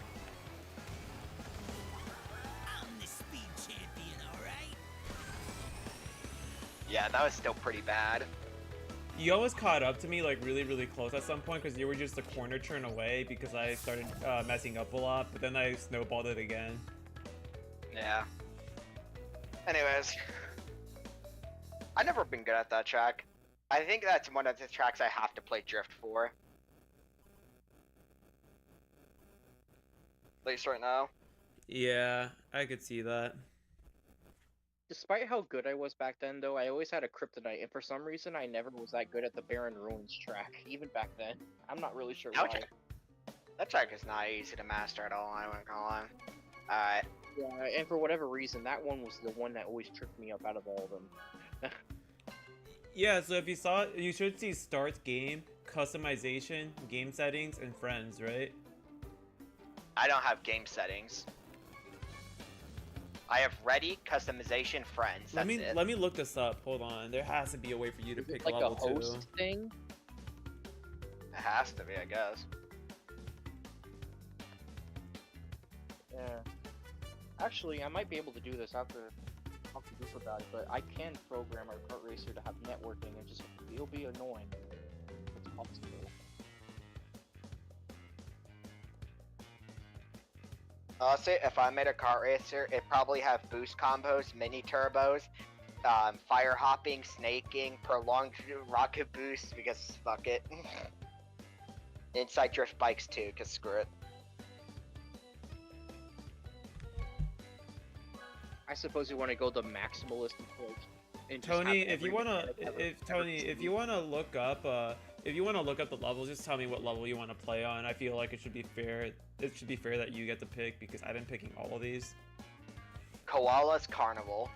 I'm the speed champion, alright? Yeah, that was still pretty bad. You almost caught up to me like really close at some point because you were just a corner turn away because I started messing up a lot, but then I snowballed it again. Yeah. Anyways. I've never been good at that track. I think that's one of the tracks I have to play Drift for. At least right now. Yeah, I could see that. Despite how good I was back then, though, I always had a kryptonite, and for some reason, I never was that good at the Barren Ruins track, even back then. I'm not really sure why. That track is not easy to master at all, I won't gonna lie. Alright. Yeah, and for whatever reason, that one was the one that always tripped me up out of all of them. Yeah, so if you saw it, you should see start game, customization, game settings, and friends, right? I don't have game settings. I have ready, customization, friends. That's it. Let me look this up. Hold on. There has to be a way for you to pick like level a host 2. thing? It has to be, I guess. Yeah. Actually, I might be able to do this after I talk to Goof about it, but I can program our kart racer to have networking and just it'll be annoying. It's possible. Honestly, if I made a kart racer, it'd probably have boost combos, mini turbos, fire hopping, snaking, prolonged rocket boost, because fuck it. Inside drift bikes too, cause screw it. I suppose you want to go the maximalist approach. And just Tony, have if you wanna, every if you wanna look up, the levels, just tell me what level you want to play on. I feel like it should be fair. It should be fair that you get to pick because I've been picking all of these. Koala's Carnival.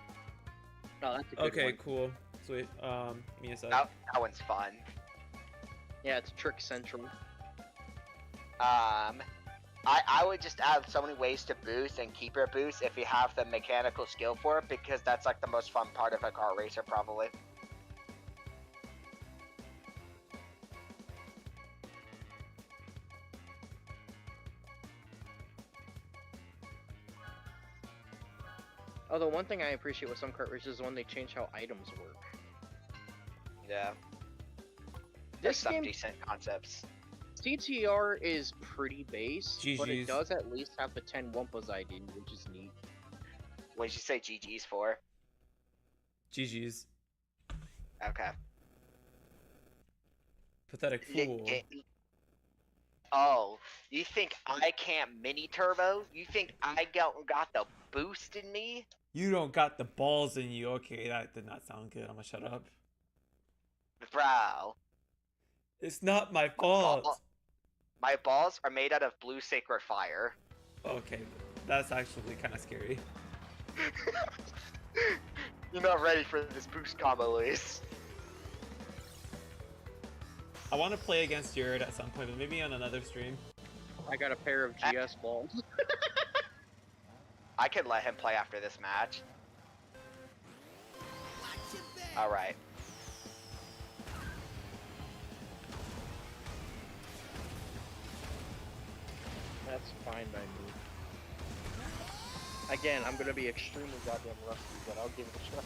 Oh, that's a good Okay, one. cool. Sweet. Give me a sec. That one's fun. Yeah, it's Trick Central. I would just add so many ways to boost and keep your boost if you have the mechanical skill for it, because that's like the most fun part of a car racer, probably. Although one thing I appreciate with some kart races is when they change how items work. Yeah. There's This some game, decent concepts. CTR is pretty base, but it GG's. does at least have the 10 Wumpas ID, which is neat. What did you say GG's for? GG's. Okay. Pathetic fool. Oh, you think I can't mini turbo? You think I got the boost in me? You don't got the balls in you. Okay, that did not sound good. I'm gonna shut up. Bro. It's not my fault. My balls are made out of blue sacred fire. Okay, that's actually kind of scary. You're not ready for this boost combo, Luis. I want to play against Jared at some point, but maybe on another stream. I got a pair of GS balls. I could let him play after this match. Alright. That's fine by me. Again, I'm gonna be extremely goddamn rusty, but I'll give it a try.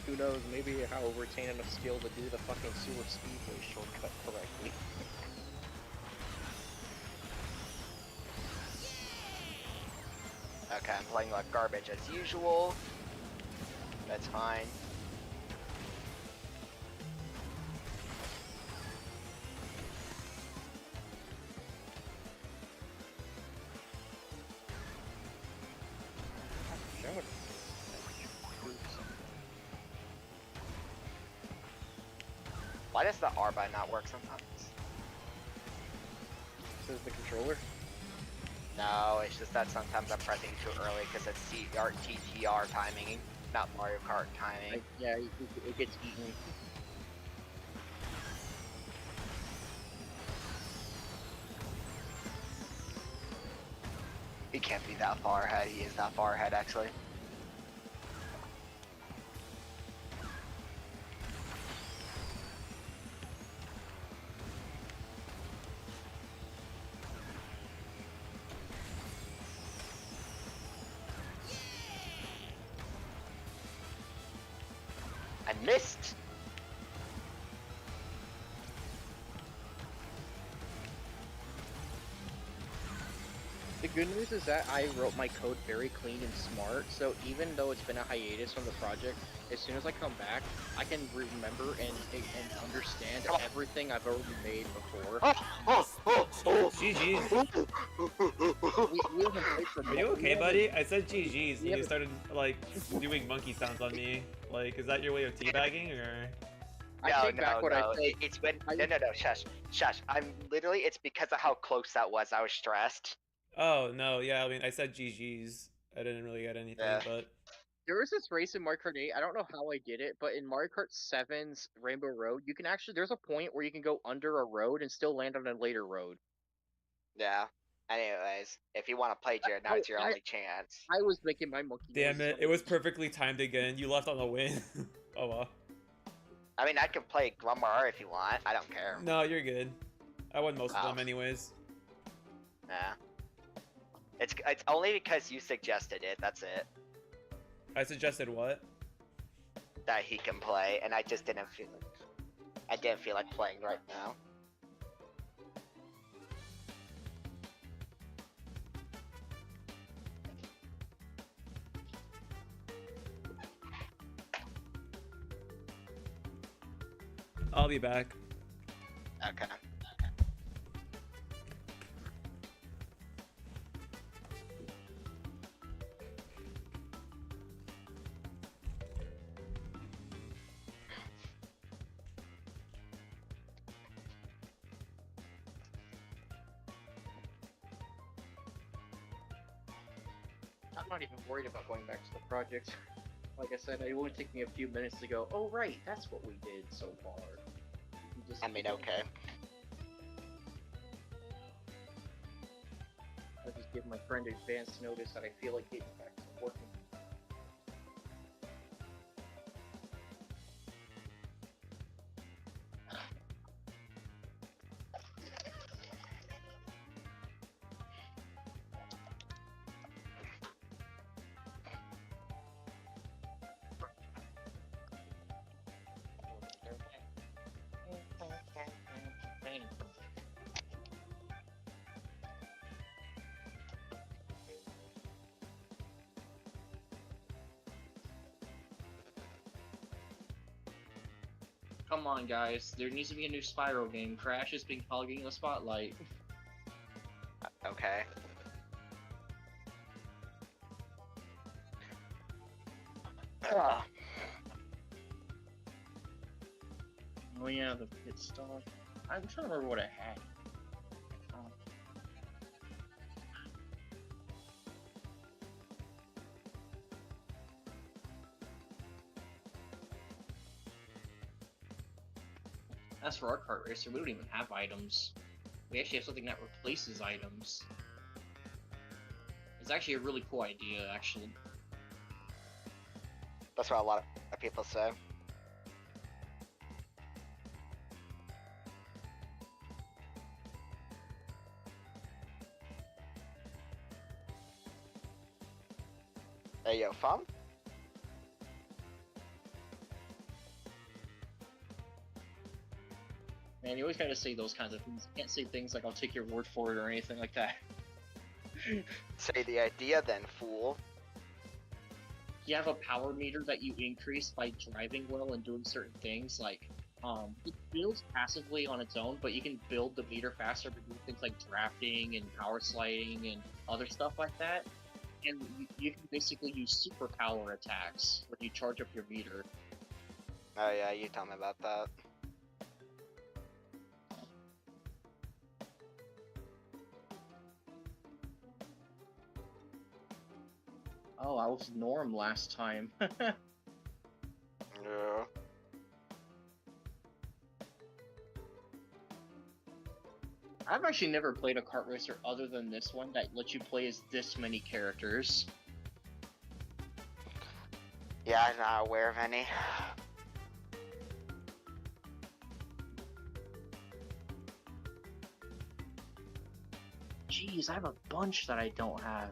Who knows, maybe I'll retain enough skill to do the fucking sewer speedway shortcut correctly. Okay, I'm playing like garbage as usual. That's fine. Why does the R button not work sometimes? This is the controller. No, it's just that sometimes I'm pressing too early because it's TTR timing, not Mario Kart timing. Yeah, it gets eaten. He can't be that far ahead. He is that far ahead, actually. I missed. The good news is that I wrote my code very clean and smart, so even though it's been a hiatus from the project, as soon as I come back, I can remember and understand everything I've already made before. GG's. We haven't played for Are you okay, buddy? I said GG's and you started like doing monkey sounds on me. Like, is that your way of teabagging or? I take back what I said. It's when no, shush. I'm literally. It's because of how close that was. I was stressed. Oh no, yeah. I mean, I said GG's. I didn't really get anything, but. There was this race in Mario Kart 8, I don't know how I did it, but in Mario Kart 7's Rainbow Road, you can actually, there's a point where you can go under a road and still land on a later road. Yeah. Anyways, if you want to play Jared, now it's your only chance. I was making my monkey Damn it, it was perfectly timed again. You left on the win. Oh well. I mean, I can play Glummer if you want. I don't care. No, you're good. I won most of them anyways. Yeah. It's only because you suggested it, that's it. I suggested what? That he can play, and I just didn't feel like playing right now. I'll be back. Okay. I'm not even worried about going back to the project. Like I said, it only take me a few minutes to go, oh right, that's what we did so far. Just I mean, okay. I just give my friend advance notice that I feel like getting back to working. Come on, guys. There needs to be a new Spyro game. Crash has been hogging the spotlight. Okay. Ugh. Oh yeah, the pit stop. I'm trying to remember what I had. As for our kart racer, we don't even have items. We actually have something that replaces items. It's actually a really cool idea, actually. That's what a lot of people say. Hey, yo, fam? Man, you always gotta say those kinds of things. You can't say things like, I'll take your word for it or anything like that. Say the idea then, fool. You have a power meter that you increase by driving well and doing certain things, like, it builds passively on its own, but you can build the meter faster by doing things like drafting and power sliding and other stuff like that. And you can basically use superpower attacks when you charge up your meter. Oh yeah, you tell me about that. Oh, I was Norm last time. Yeah. I've actually never played a kart racer other than this one that lets you play as this many characters. Yeah, I'm not aware of any. Jeez, I have a bunch that I don't have.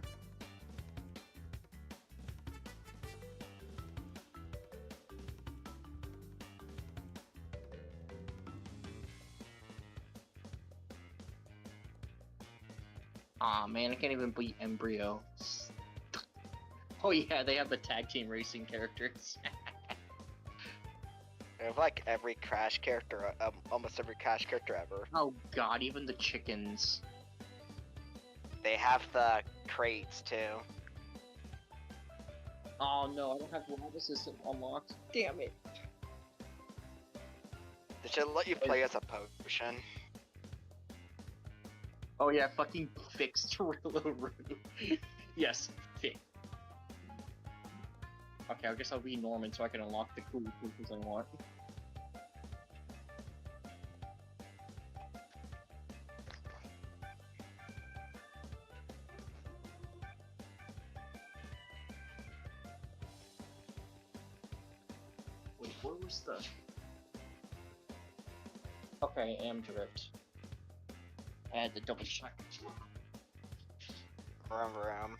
Aw, man, I can't even beat Embryo. Oh yeah, they have the tag team racing characters. They have like every Crash character, almost every Crash character ever. Oh god, even the chickens. They have the crates too. Oh no, I don't have the lava system unlocked. Damn it. They should let you play as a potion. Oh yeah, fucking fixed Rillo. Yes, fixed. Okay, I guess I'll be Norman so I can unlock the cool features I want. Wait, where was the... Okay, I am drift. I had the double shot. Vroom.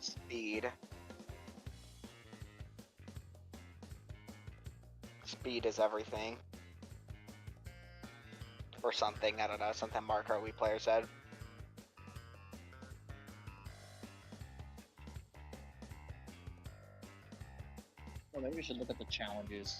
Speed. Speed is everything. Or something, I don't know, something Mark our Wii player said. Well, maybe we should look at the challenges.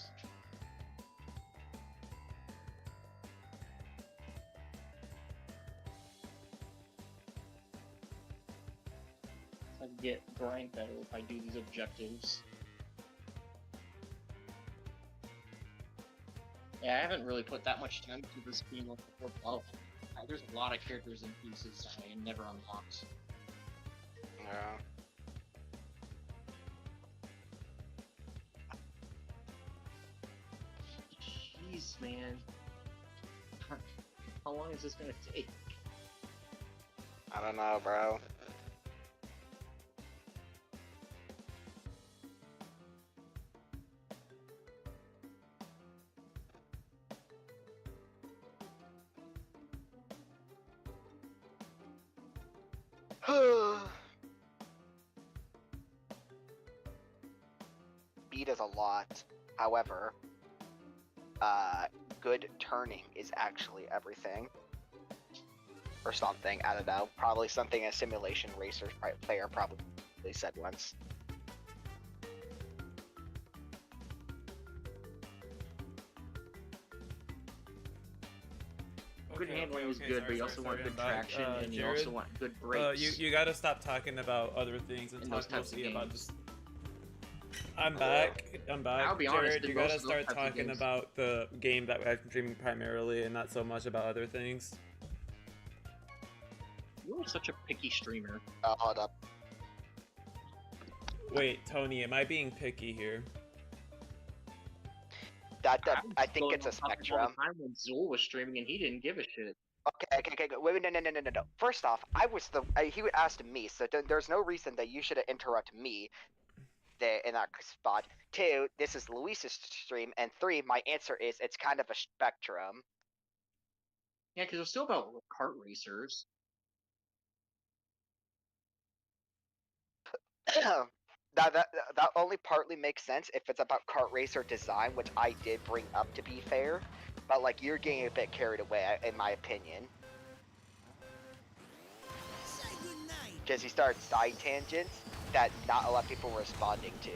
rank better if I do these objectives. Yeah, I haven't really put that much time into this game before. Well, there's a lot of characters and pieces I never unlocked. Yeah. Jeez, man. How long is this gonna take? I don't know, bro. Speed is a lot. However, good turning is actually everything. Or something, I don't know. Probably something a simulation racer player probably said once. Good handling is good, but you also want good traction, and you Jared, also want good brakes. you gotta stop talking about other things and In talk those types of mostly about games. just. I'm back. I'll be honest, Jared, in you most gotta of those start types of talking games. about the game that I'm streaming primarily, and not so much about other things. You're such a picky streamer. Hold up. Wait, Tony, am I being picky here? I think it's a spectrum. All the time when Zool was streaming and he didn't give a shit. Okay. Wait, no. First off, he asked me, so there's no reason that you should interrupt me there in that spot. 2, this is Luis's stream, and 3, my answer is it's kind of a spectrum. Yeah, because it's still about kart racers. that only partly makes sense if it's about kart racer design, which I did bring up to be fair, but like you're getting a bit carried away in my opinion. Say goodnight. Because he started side tangents that not a lot of people were responding to.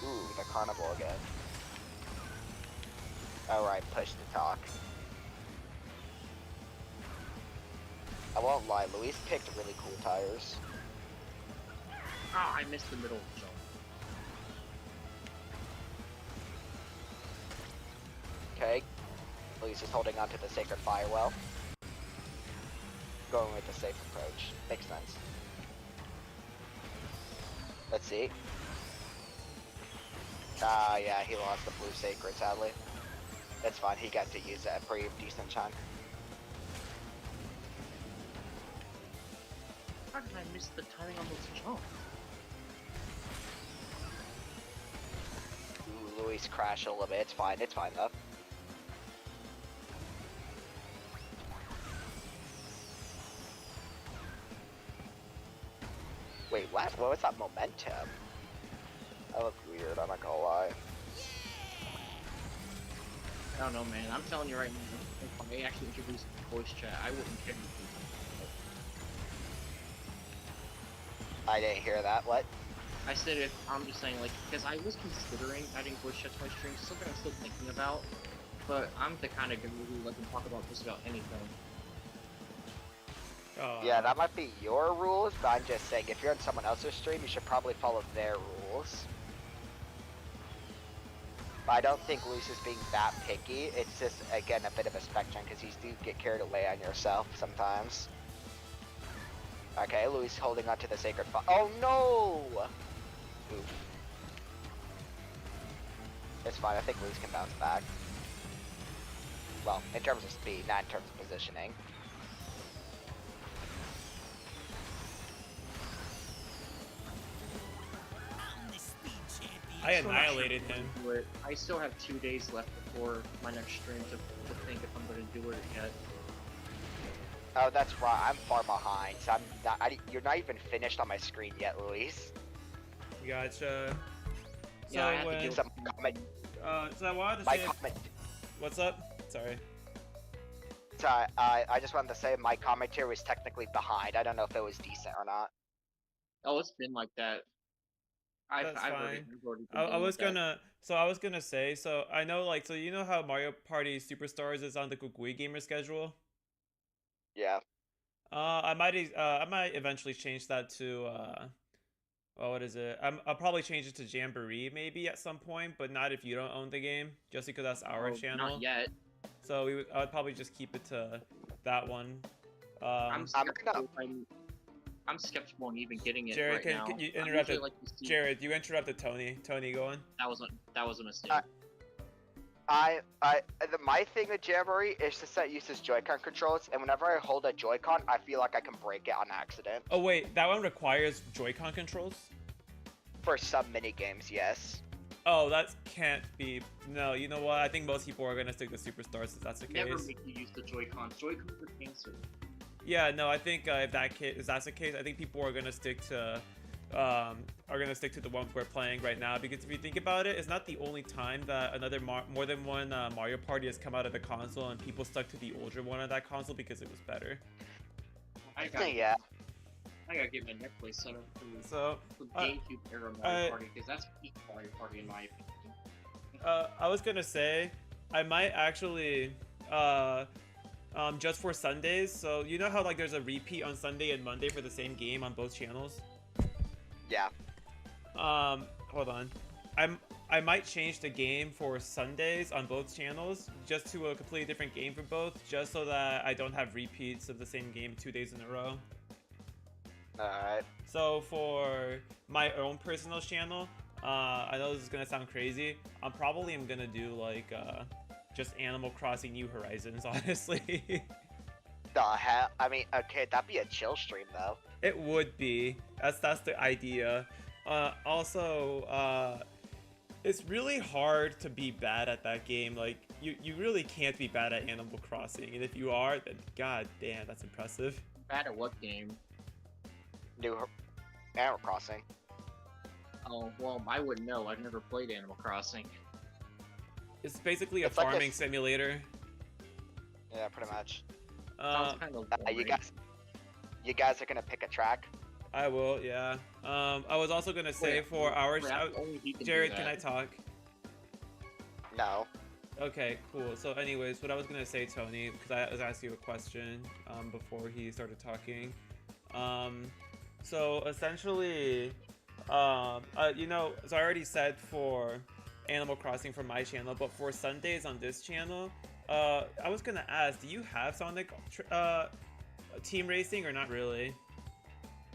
Ooh, the carnival again. Alright, push to talk. I won't lie, Luis picked really cool tires. Ah, I missed the middle jump. Okay. Luis is holding onto the sacred firewell. Going with the safe approach. Makes sense. Let's see. Yeah, he lost the blue sacred, sadly. That's fine, he got to use a pretty decent chunk. How did I miss the timing on those jumps? Ooh, Luis crashed a little bit. It's fine though. Wait, what? What was that momentum? That looked weird, I'm not gonna lie. I don't know, man. I'm telling you right now, if they actually introduced voice chat, I wouldn't care. I didn't hear that. What? I said if I'm just saying, like, because I was considering adding voice chat to my streams, something I'm still thinking about, but I'm the kind of guy who let them talk about just about anything. Yeah, that might be your rules, but I'm just saying, if you're on someone else's stream, you should probably follow their rules. But I don't think Luis is being that picky. It's just, again, a bit of a spectrum, because you do get carried away on yourself sometimes. Okay, Luis holding onto the sacred oh no! Oof. It's fine, I think Luis can bounce back. Well, in terms of speed, not in terms of positioning. I'm the speed champion. I Still not sure annihilated if I'm him. gonna do it. I still have 2 days left before my next stream to think if I'm going to do it yet. Oh, that's right, I'm far behind, so I'm not, you're not even finished on my screen yet, Luis. Gotcha. So Yeah, I have to when, deal Some with comment, so I wanted to my say, comment, what's up? Sorry. I just wanted to say my commentary was technically behind. I don't know if it was decent or not. Oh, it's been like that. That's I've fine. already been I dealing was with that. I was gonna say, so I know, like, so you know how Mario Party Superstars is on the Cucui gamer schedule? Yeah. I might eventually change that to well, what is it? I'll probably change it to Jamboree maybe at some point, but not if you don't own the game, just because that's our Oh, channel. not yet. So I would probably just keep it to that one. I'm I'm skeptical. I'm skeptical on even getting it Jared, right now. can you I'm interrupt usually it? like to see- Jared, you interrupted Tony. Tony, go on. That was a mistake. My thing with Jamboree is just that it uses Joy-Con controls, and whenever I hold a Joy-Con, I feel like I can break it on accident. Oh wait, that one requires Joy-Con controls? For some mini games, yes. Oh, that can't be. No, you know what? I think most people are gonna stick to Superstars if that's the case. Never make you use the Joy-Cons. Joy-Cons are cancer. Yeah, no, I think if that's the case, I think people are gonna stick to the one we're playing right now, because if you think about it, it's not the only time that more than one Mario Party has come out of the console and people stuck to the older one of that console because it was better. Yeah. I gotta get my Netflix set up for So the GameCube era Mario Party, because that's peak Mario Party in my opinion. I was gonna say I might actually just for Sundays. So you know how like there's a repeat on Sunday and Monday for the same game on both channels? Yeah. Hold on. I might change the game for Sundays on both channels just to a completely different game for both, just so that I don't have repeats of the same game 2 days in a row. Alright. So for my own personal channel, I know this is gonna sound crazy. I'm probably gonna do like just Animal Crossing New Horizons, honestly. The hell? I mean, okay, that'd be a chill stream though. It would be. That's the idea. Also, it's really hard to be bad at that game. Like, you really can't be bad at Animal Crossing, and if you are, then god damn, that's impressive. Bad at what game? Animal Crossing. Oh, well, I wouldn't know. I've never played Animal Crossing. It's basically a It's like a farming simulator. Yeah, pretty much. Sounds kind of You guys are gonna pick a track. I will, yeah. I was also gonna say for our Jared, can I talk? No. Okay, cool. So anyways, what I was gonna say, Tony, because I was asking you a question before he started talking. So essentially, you know, so I already said for Animal Crossing for my channel, but for Sundays on this channel, I was gonna ask, do you have Sonic team racing or not really?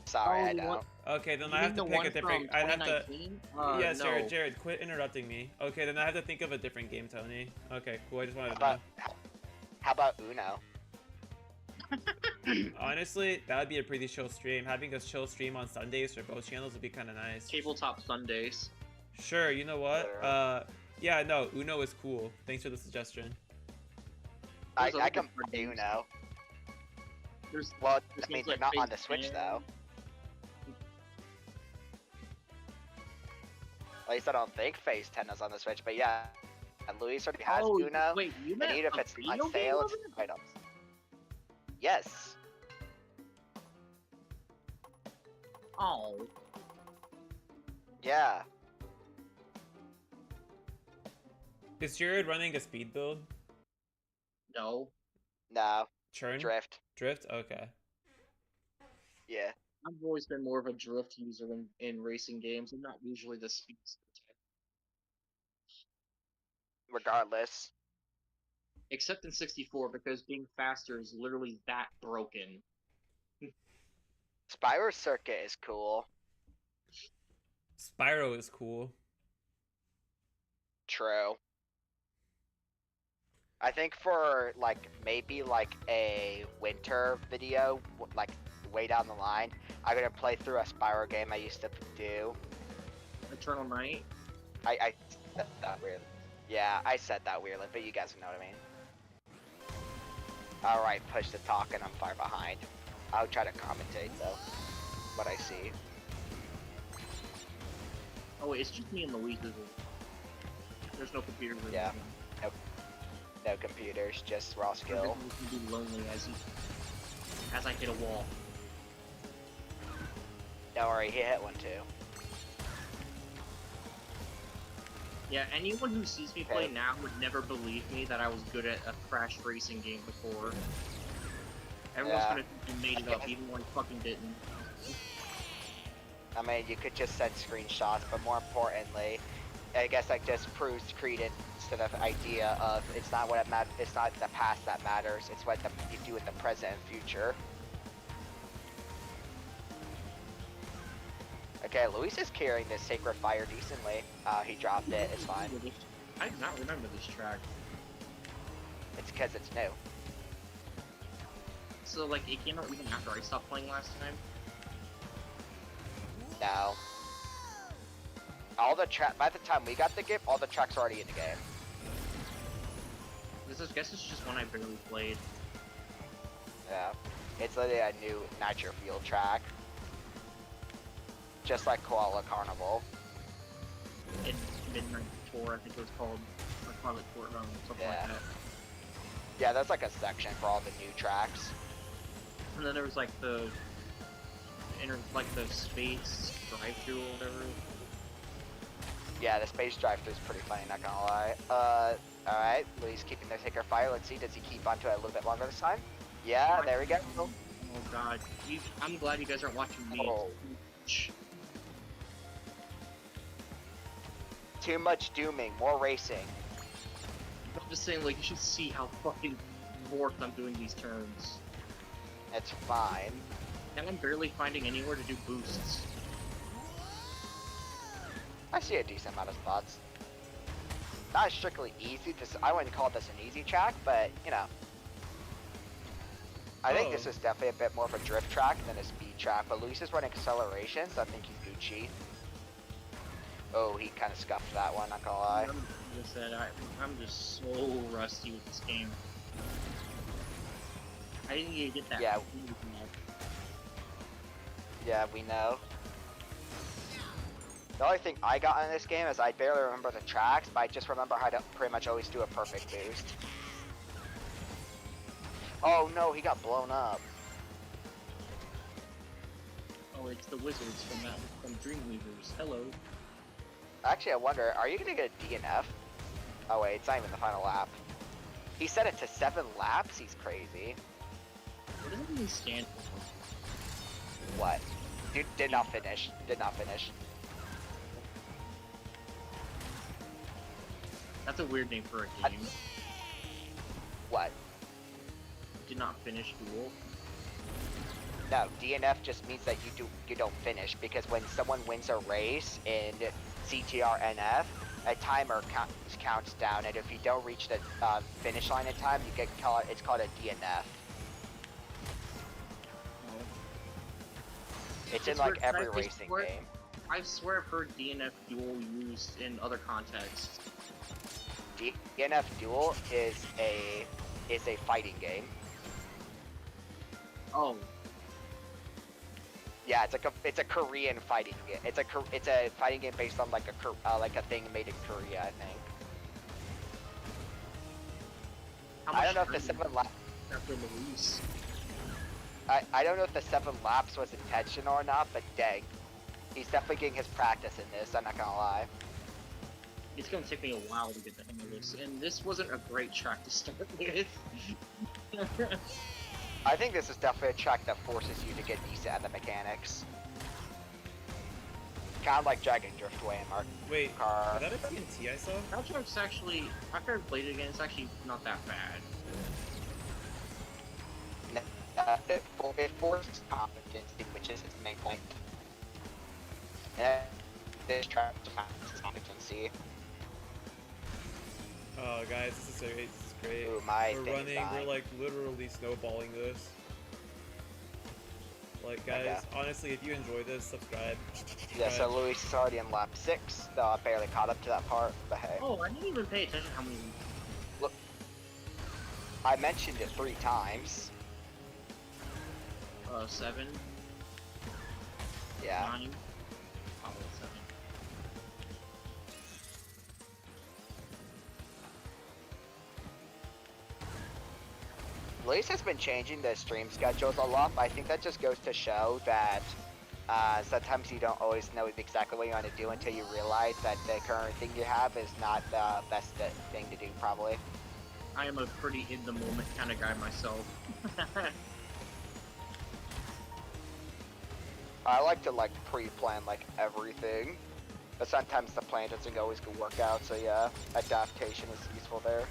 Sorry, I don't. Okay, then I have to pick a different. I have to. Yes, no. Jared, quit interrupting me. Okay, then I have to think of a different game, Tony. Okay, cool. I just wanted to know. How about Uno? Honestly, that would be a pretty chill stream. Having a chill stream on Sundays for both channels would be kind of nice. Tabletop Sundays. Sure, you know what? Yeah, no, Uno is cool. Thanks for the suggestion. I can play Uno. Well, I mean, they're not on the Switch though. At least I don't think Phase 10 is on the Switch, but yeah. And Luis already has Uno. Wait, you And meant even if a it's video on game sale, of it's it? items. Yes. Oh. Yeah. Is Jared running a speed build? No. No. Churn? Drift. Drift? Okay. Yeah. I've always been more of a drift user in racing games, and not usually the speed. Regardless. Except in 64, because being faster is literally that broken. Spyro Circuit is cool. Spyro is cool. True. I think for like maybe like a winter video, like way down the line, I'm gonna play through a Spyro game I used to do. Eternal Night. I said that weirdly. Yeah, I said that weirdly, but you guys know what I mean. Alright, push to talk and I'm far behind. I'll try to commentate though, what I see. Oh wait, it's just me and Louise. There's no computer. Yeah. No computers, just raw skill. You can be lonely as I hit a wall. Don't worry, he hit one too. Yeah, anyone who sees me play now would never believe me that I was good at a crash racing game before. Everyone's Yeah. gonna think you made it up, even though I fucking didn't. I mean, you could just send screenshots, but more importantly, I guess that just proves credence to the idea of it's not what it matters. It's not the past that matters. It's what you do in the present and future. Okay, Luis is carrying this Sacred Fire decently. He dropped it. It's fine. I do not remember this track. It's because it's new. So, like, it came out even after I stopped playing last time? No. All the by the time we got the game, all the tracks are already in the game. I guess it's just one I barely played. Yeah. It's literally a new Nitro Field track. Just like Koala Carnival. In Midnight Tour, I think it was called. Or Twilight Tour, something like Yeah. that. Yeah, there's like a section for all the new tracks. And then there was like the the space drive-through or whatever. Yeah, the space drive-thru is pretty funny, not gonna lie. Alright, Luis keeping the Sacred Fire. Let's see, does he keep onto it a little bit longer this time? Yeah, there we go. Oh god. I'm glad you guys aren't watching me. Oh. Too much dooming, more racing. I'm just saying, like, you should see how fucking warped I'm doing these turns. It's fine. And I'm barely finding anywhere to do boosts. I see a decent amount of spots. Not strictly easy. I wouldn't call this an easy track, but you know. I think this is definitely a bit more of a drift track than a speed track, but Luis is running acceleration, so I think he's Gucci. Oh, he kind of scuffed that one, not gonna lie. Like I said, I'm just so rusty with this game. I didn't even get that. Yeah. Yeah, we know. The only thing I got in this game is I barely remember the tracks, but I just remember how to pretty much always do a perfect boost. Oh no, he got blown up. Oh, it's the wizards from Dreamweavers. Hello. Actually, I wonder, are you gonna get a DNF? Oh wait, it's not even the final lap. He set it to 7 laps? He's crazy. What does it even stand for? What? Dude did not finish. Did not finish. That's a weird name for a game. What? Did not finish duel. No, DNF just means that you don't finish, because when someone wins a race in CTR NF, a timer counts down, and if you don't reach the finish line in time, you get called. It's called a DNF. It's in like every racing game. I swear I've heard DNF duel used in other contexts. DNF Duel is a fighting game. Oh. Yeah, it's a Korean fighting game. It's a fighting game based on like a thing made in Korea, I think. I don't know if the 7 laps after the release. I don't know if the 7 laps was intentional or not, but dang, he's definitely getting his practice in this. I'm not gonna lie. It's gonna take me a while to get the hang of this, and this wasn't a great track to start with. I think this is definitely a track that forces you to get decent at the mechanics. Kind of like Dragon Driftway and Mark. Wait, Car. is that a TNT I saw? That track's actually, after I played it again, it's actually not that bad. It forces competency, which is its main point. And this track is competency. Oh, guys, this is great. Ooh, my We're thing is running. dying. We're like literally snowballing this. Like, guys, Okay. honestly, if you enjoy this, subscribe. Yeah, so Luis is already in lap 6, though I barely caught up to that part, but hey. Oh, I didn't even pay attention how many. Look, I mentioned it 3 times. 7, Yeah. 9. Oh, 7. Luis has been changing the stream schedules a lot, but I think that just goes to show that sometimes you don't always know exactly what you want to do until you realize that the current thing you have is not the best thing to do, probably. I am a pretty in the moment kind of guy myself. I like to like pre-plan like everything, but sometimes the plan doesn't always work out. So yeah, adaptation is useful there.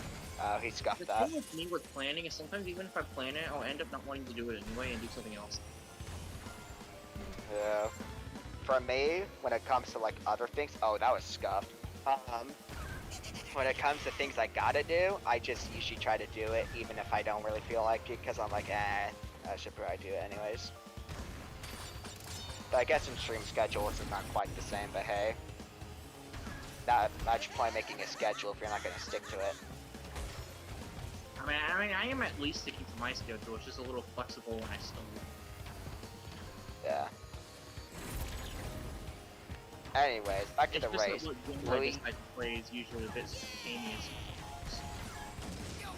He scuffed The that. thing with me with planning is sometimes even if I plan it, I'll end up not wanting to do it anyway and do something else. Yeah. For me, when it comes to like other things, oh, that was scuffed. When it comes to things I gotta do, I just usually try to do it even if I don't really feel like it, because I'm like, I should probably do it anyways. But I guess in stream schedules it's not quite the same, but hey. Not much point making a schedule if you're not gonna stick to it. I mean, I am at least sticking to my schedule. It's just a little flexible when I stumble. Yeah. Anyways, back to the race. Louis I play is usually a bit spontaneous.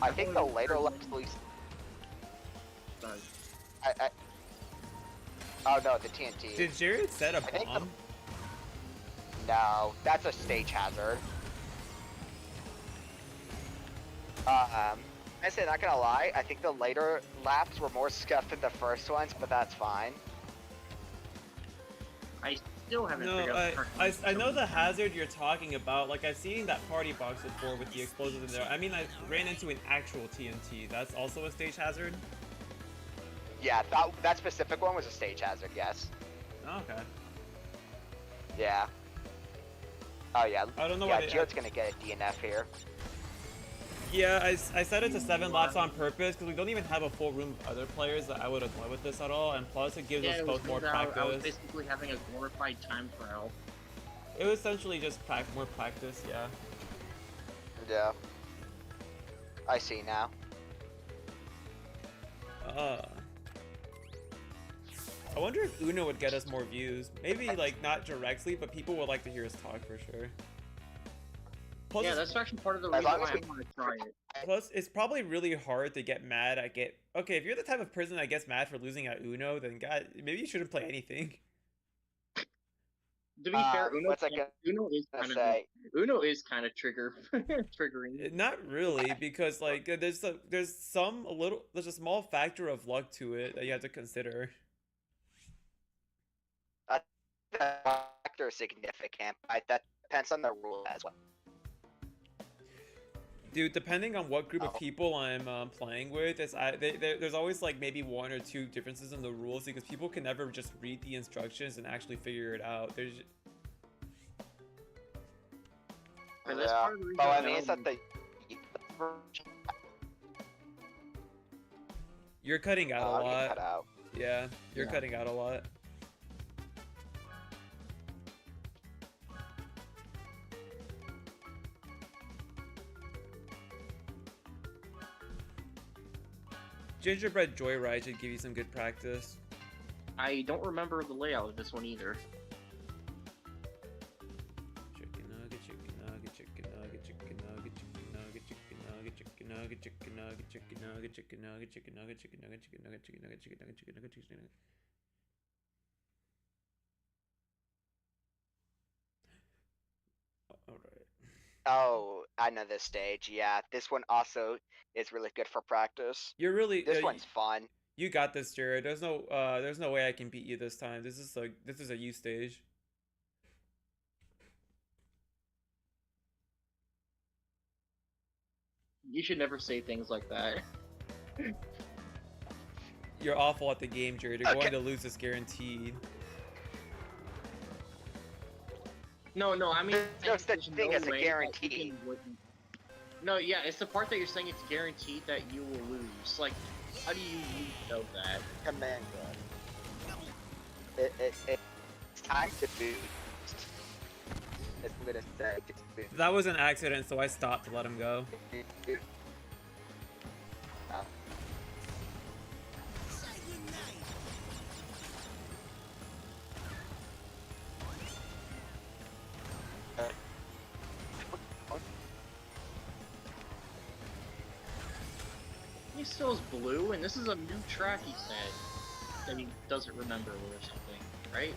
I think the later laps least. Sorry. Oh no, the TNT. Did Jared set a think bomb? No, that's a stage hazard. I say not gonna lie, I think the later laps were more scuffed than the first ones, but that's fine. I still haven't No, figured out the current I know the hazard you're talking about. Like, I've seen that party box before with the explosives in there. I mean, I ran into an actual TNT. That's also a stage hazard? Yeah, that specific one was a stage hazard, yes. Oh, okay. Yeah. Oh yeah. I don't know yeah, why Jared's gonna get a DNF here. Yeah, I set it to 7 laps on purpose because we don't even have a full room of other players that I would annoy with this at all, and plus it gives us both more practice. I was basically having a glorified time trial. It was essentially just more practice, yeah. Yeah. I see now. I wonder if Uno would get us more views. Maybe, like, not directly, but people would like to hear us talk for sure. Plus, Yeah, that's actually part of the reason why I want to try it. Plus, it's probably really hard to get mad at Okay, if you're the type of person that gets mad for losing at Uno, then God, maybe you shouldn't play anything. To be fair, Uno is kind of triggering. Not really, because like there's a small factor of luck to it that you have to consider. That factor is significant, but that depends on the rule as well. Dude, depending on what group of people I'm playing with, there's always like maybe 1 or 2 differences in the rules because people can never just read the instructions and actually figure it out. There's. Yeah, but I mean, it's that You're cutting out a lot. Cut out. Yeah, you're cutting out a lot. Gingerbread Joyride should give you some good practice. I don't remember the layout of this one either. Chicken nugget, chicken nugget, chicken nugget, chicken nugget, chicken nugget, chicken nugget, chicken nugget, chicken nugget, chicken nugget, chicken nugget, chicken nugget, chicken nugget, chicken nugget, chicken nugget, chicken nugget, chicken nugget, chicken nugget. Alright. Oh, I know this stage. Yeah, this one also is really good for practice. You're really This one's fun. You got this, Jared. There's no way I can beat you this time. This is a U stage. You should never say things like that. You're awful at the game, Jared. You're going to lose this guaranteed. No, I mean, There's such thing as a guarantee. No, yeah, it's the part that you're saying it's guaranteed that you will lose. Like, how do you know that? Command it's time to boost. It's gonna say to boost. That was an accident, so I stopped to let him go. He still is blue, and this is a new track he said that he doesn't remember or something, right?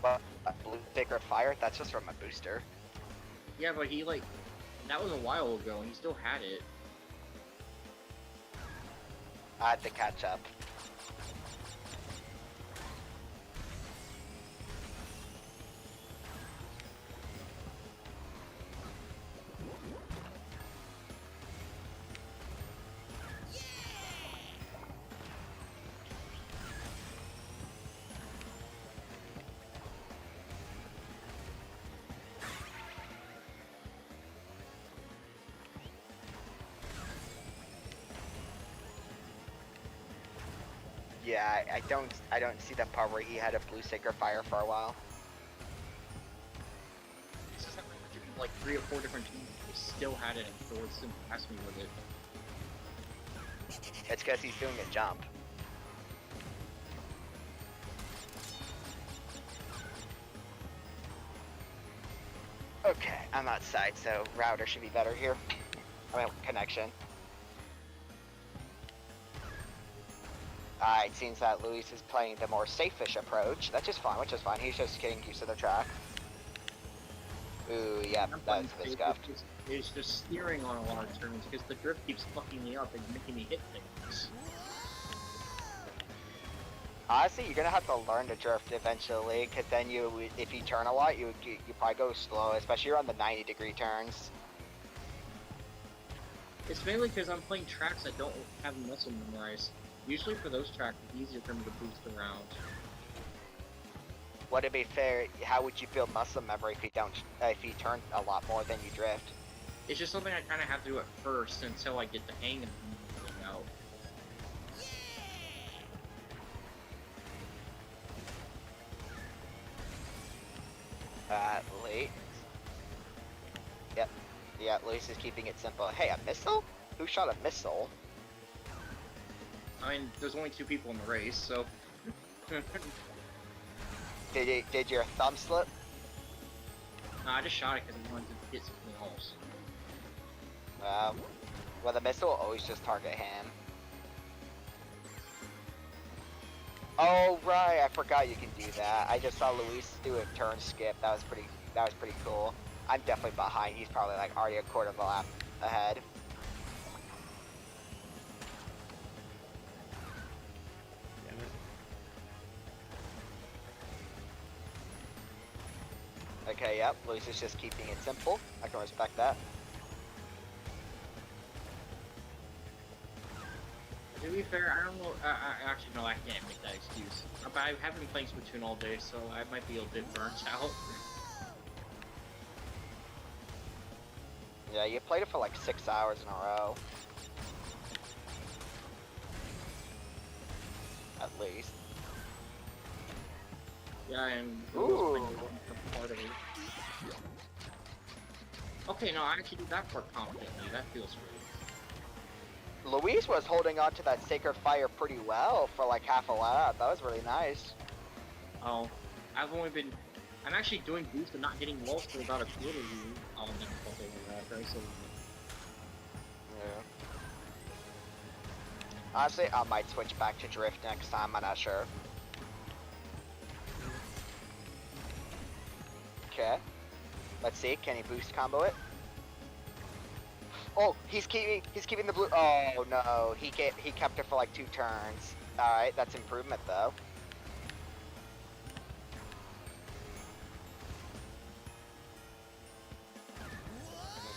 Well, blue thicker fire. That's just from a booster. Yeah, but he like that was a while ago, and he still had it. I had to catch up. Yeah, I don't see the part where he had a blue sacred fire for a while. It's just happened to like 3 or 4 different teams. They still had it, so it's impressed me with it. It's because he's doing a jump. Okay, I'm outside, so router should be better here. I mean, connection. It seems that Luis is playing the more safe-ish approach. That's just fine, which is fine. He's just getting used to the track. Ooh, yeah, that was a bit scuffed. It's just steering on a lot of turns because the drift keeps fucking me up and making me hit things. Honestly, you're gonna have to learn to drift eventually, because then if you turn a lot, you probably go slow, especially on the 90-degree turns. It's mainly because I'm playing tracks that don't have muscle memorized. Usually for those tracks, it's easier for me to boost around. Well, to be fair, how would you build muscle memory if you turn a lot more than you drift? It's just something I kind of have to do at first until I get the hang of it. Out. Late. Yep. Yeah, Luis is keeping it simple. Hey, a missile? Who shot a missile? I mean, there's only 2 people in the race, so... Did your thumb slip? No, I just shot it because I wanted to hit something else. Well, the missile will always just target him. Oh right, I forgot you can do that. I just saw Luis do a turn skip. That was pretty cool. I'm definitely behind. He's probably like already a quarter of a lap ahead. Damn it. Okay, yep. Luis is just keeping it simple. I can respect that. To be fair, I don't know. Actually, no, I can't make that excuse. But I haven't been playing Splatoon all day, so I might be a bit burnt out. Yeah, you played it for like 6 hours in a row. At least. Yeah, and Ooh. part of it. Okay, no, I actually did that part confidently. That feels great. Luis was holding on to that sacred fire pretty well for like half a lap. That was really nice. Oh, I'm actually doing boost and not getting lost for about a quarter lead. Oh, no, okay, very so. Yeah. Honestly, I might switch back to drift next time. I'm not sure. Okay. Let's see. Can he boost combo it? Oh, he's keeping the blue. Oh no, he kept it for like 2 turns. All right, that's improvement though.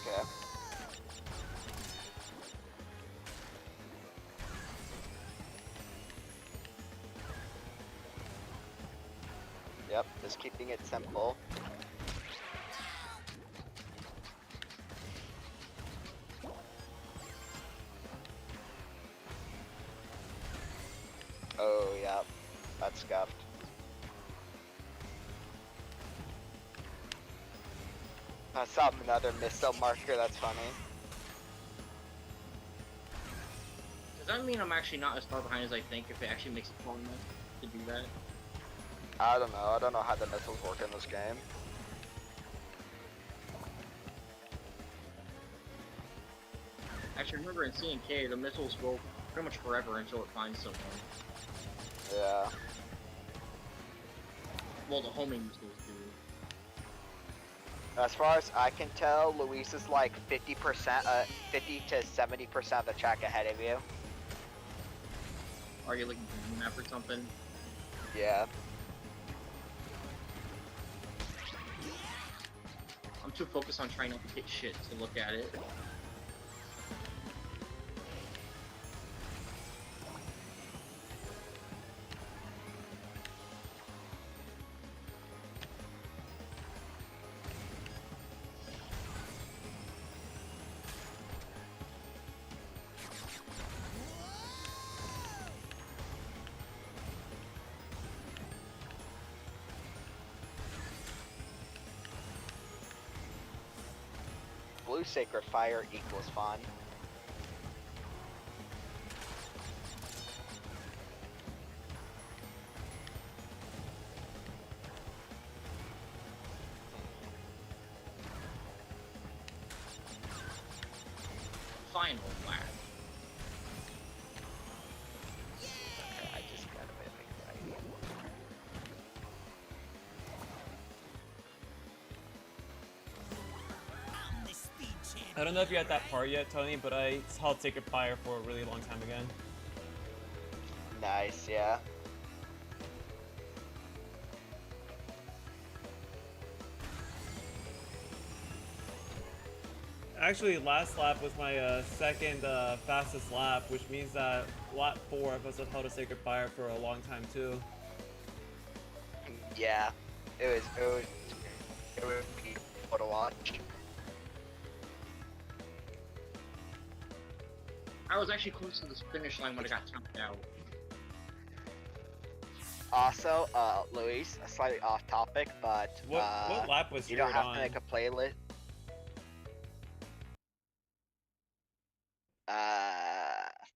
Okay. Yep, just keeping it simple. Oh, yeah. That's scuffed. I saw another missile marker, that's funny. Does that mean I'm actually not as far behind as I think if it actually makes it far enough to do that? I don't know. I don't know how the missiles work in this game. Actually, remember in C&K, the missiles go pretty much forever until it finds someone. Yeah. Well, the homing missiles do. As far as I can tell, Luis is like 50%, 50 to 70% of the track ahead of you. Are you looking for a map or something? Yeah. I'm too focused on trying not to hit shit to look at it. blue sacred fire equals fun. Final lap. Okay, I just got a bit of anxiety. I'm the speed champion. I don't know if you're at that part yet, Tony, but I held Sacred Fire for a really long time again. Nice, yeah. Actually, last lap was my second fastest lap, which means that lap 4 I must have held a Sacred Fire for a long time too. Yeah. It was beautiful to watch. I was actually close to the finish line when I got tapped out. Also, Luis, slightly off topic, but What lap was you don't yours have on? to make a playlist.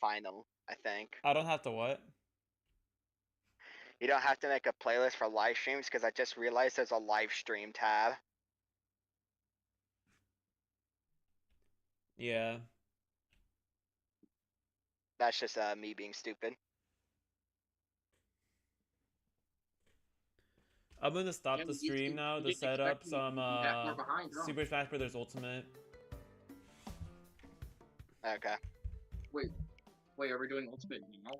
Final, I think. I don't have to what? You don't have to make a playlist for live streams because I just realized there's a live stream tab. Yeah. That's just me being stupid. I'm gonna stop Yeah, the you stream didn't- now you to didn't set expect up me to some be that far behind, huh? Super Smash Bros. Ultimate. Okay. Wait, are we doing ultimate now?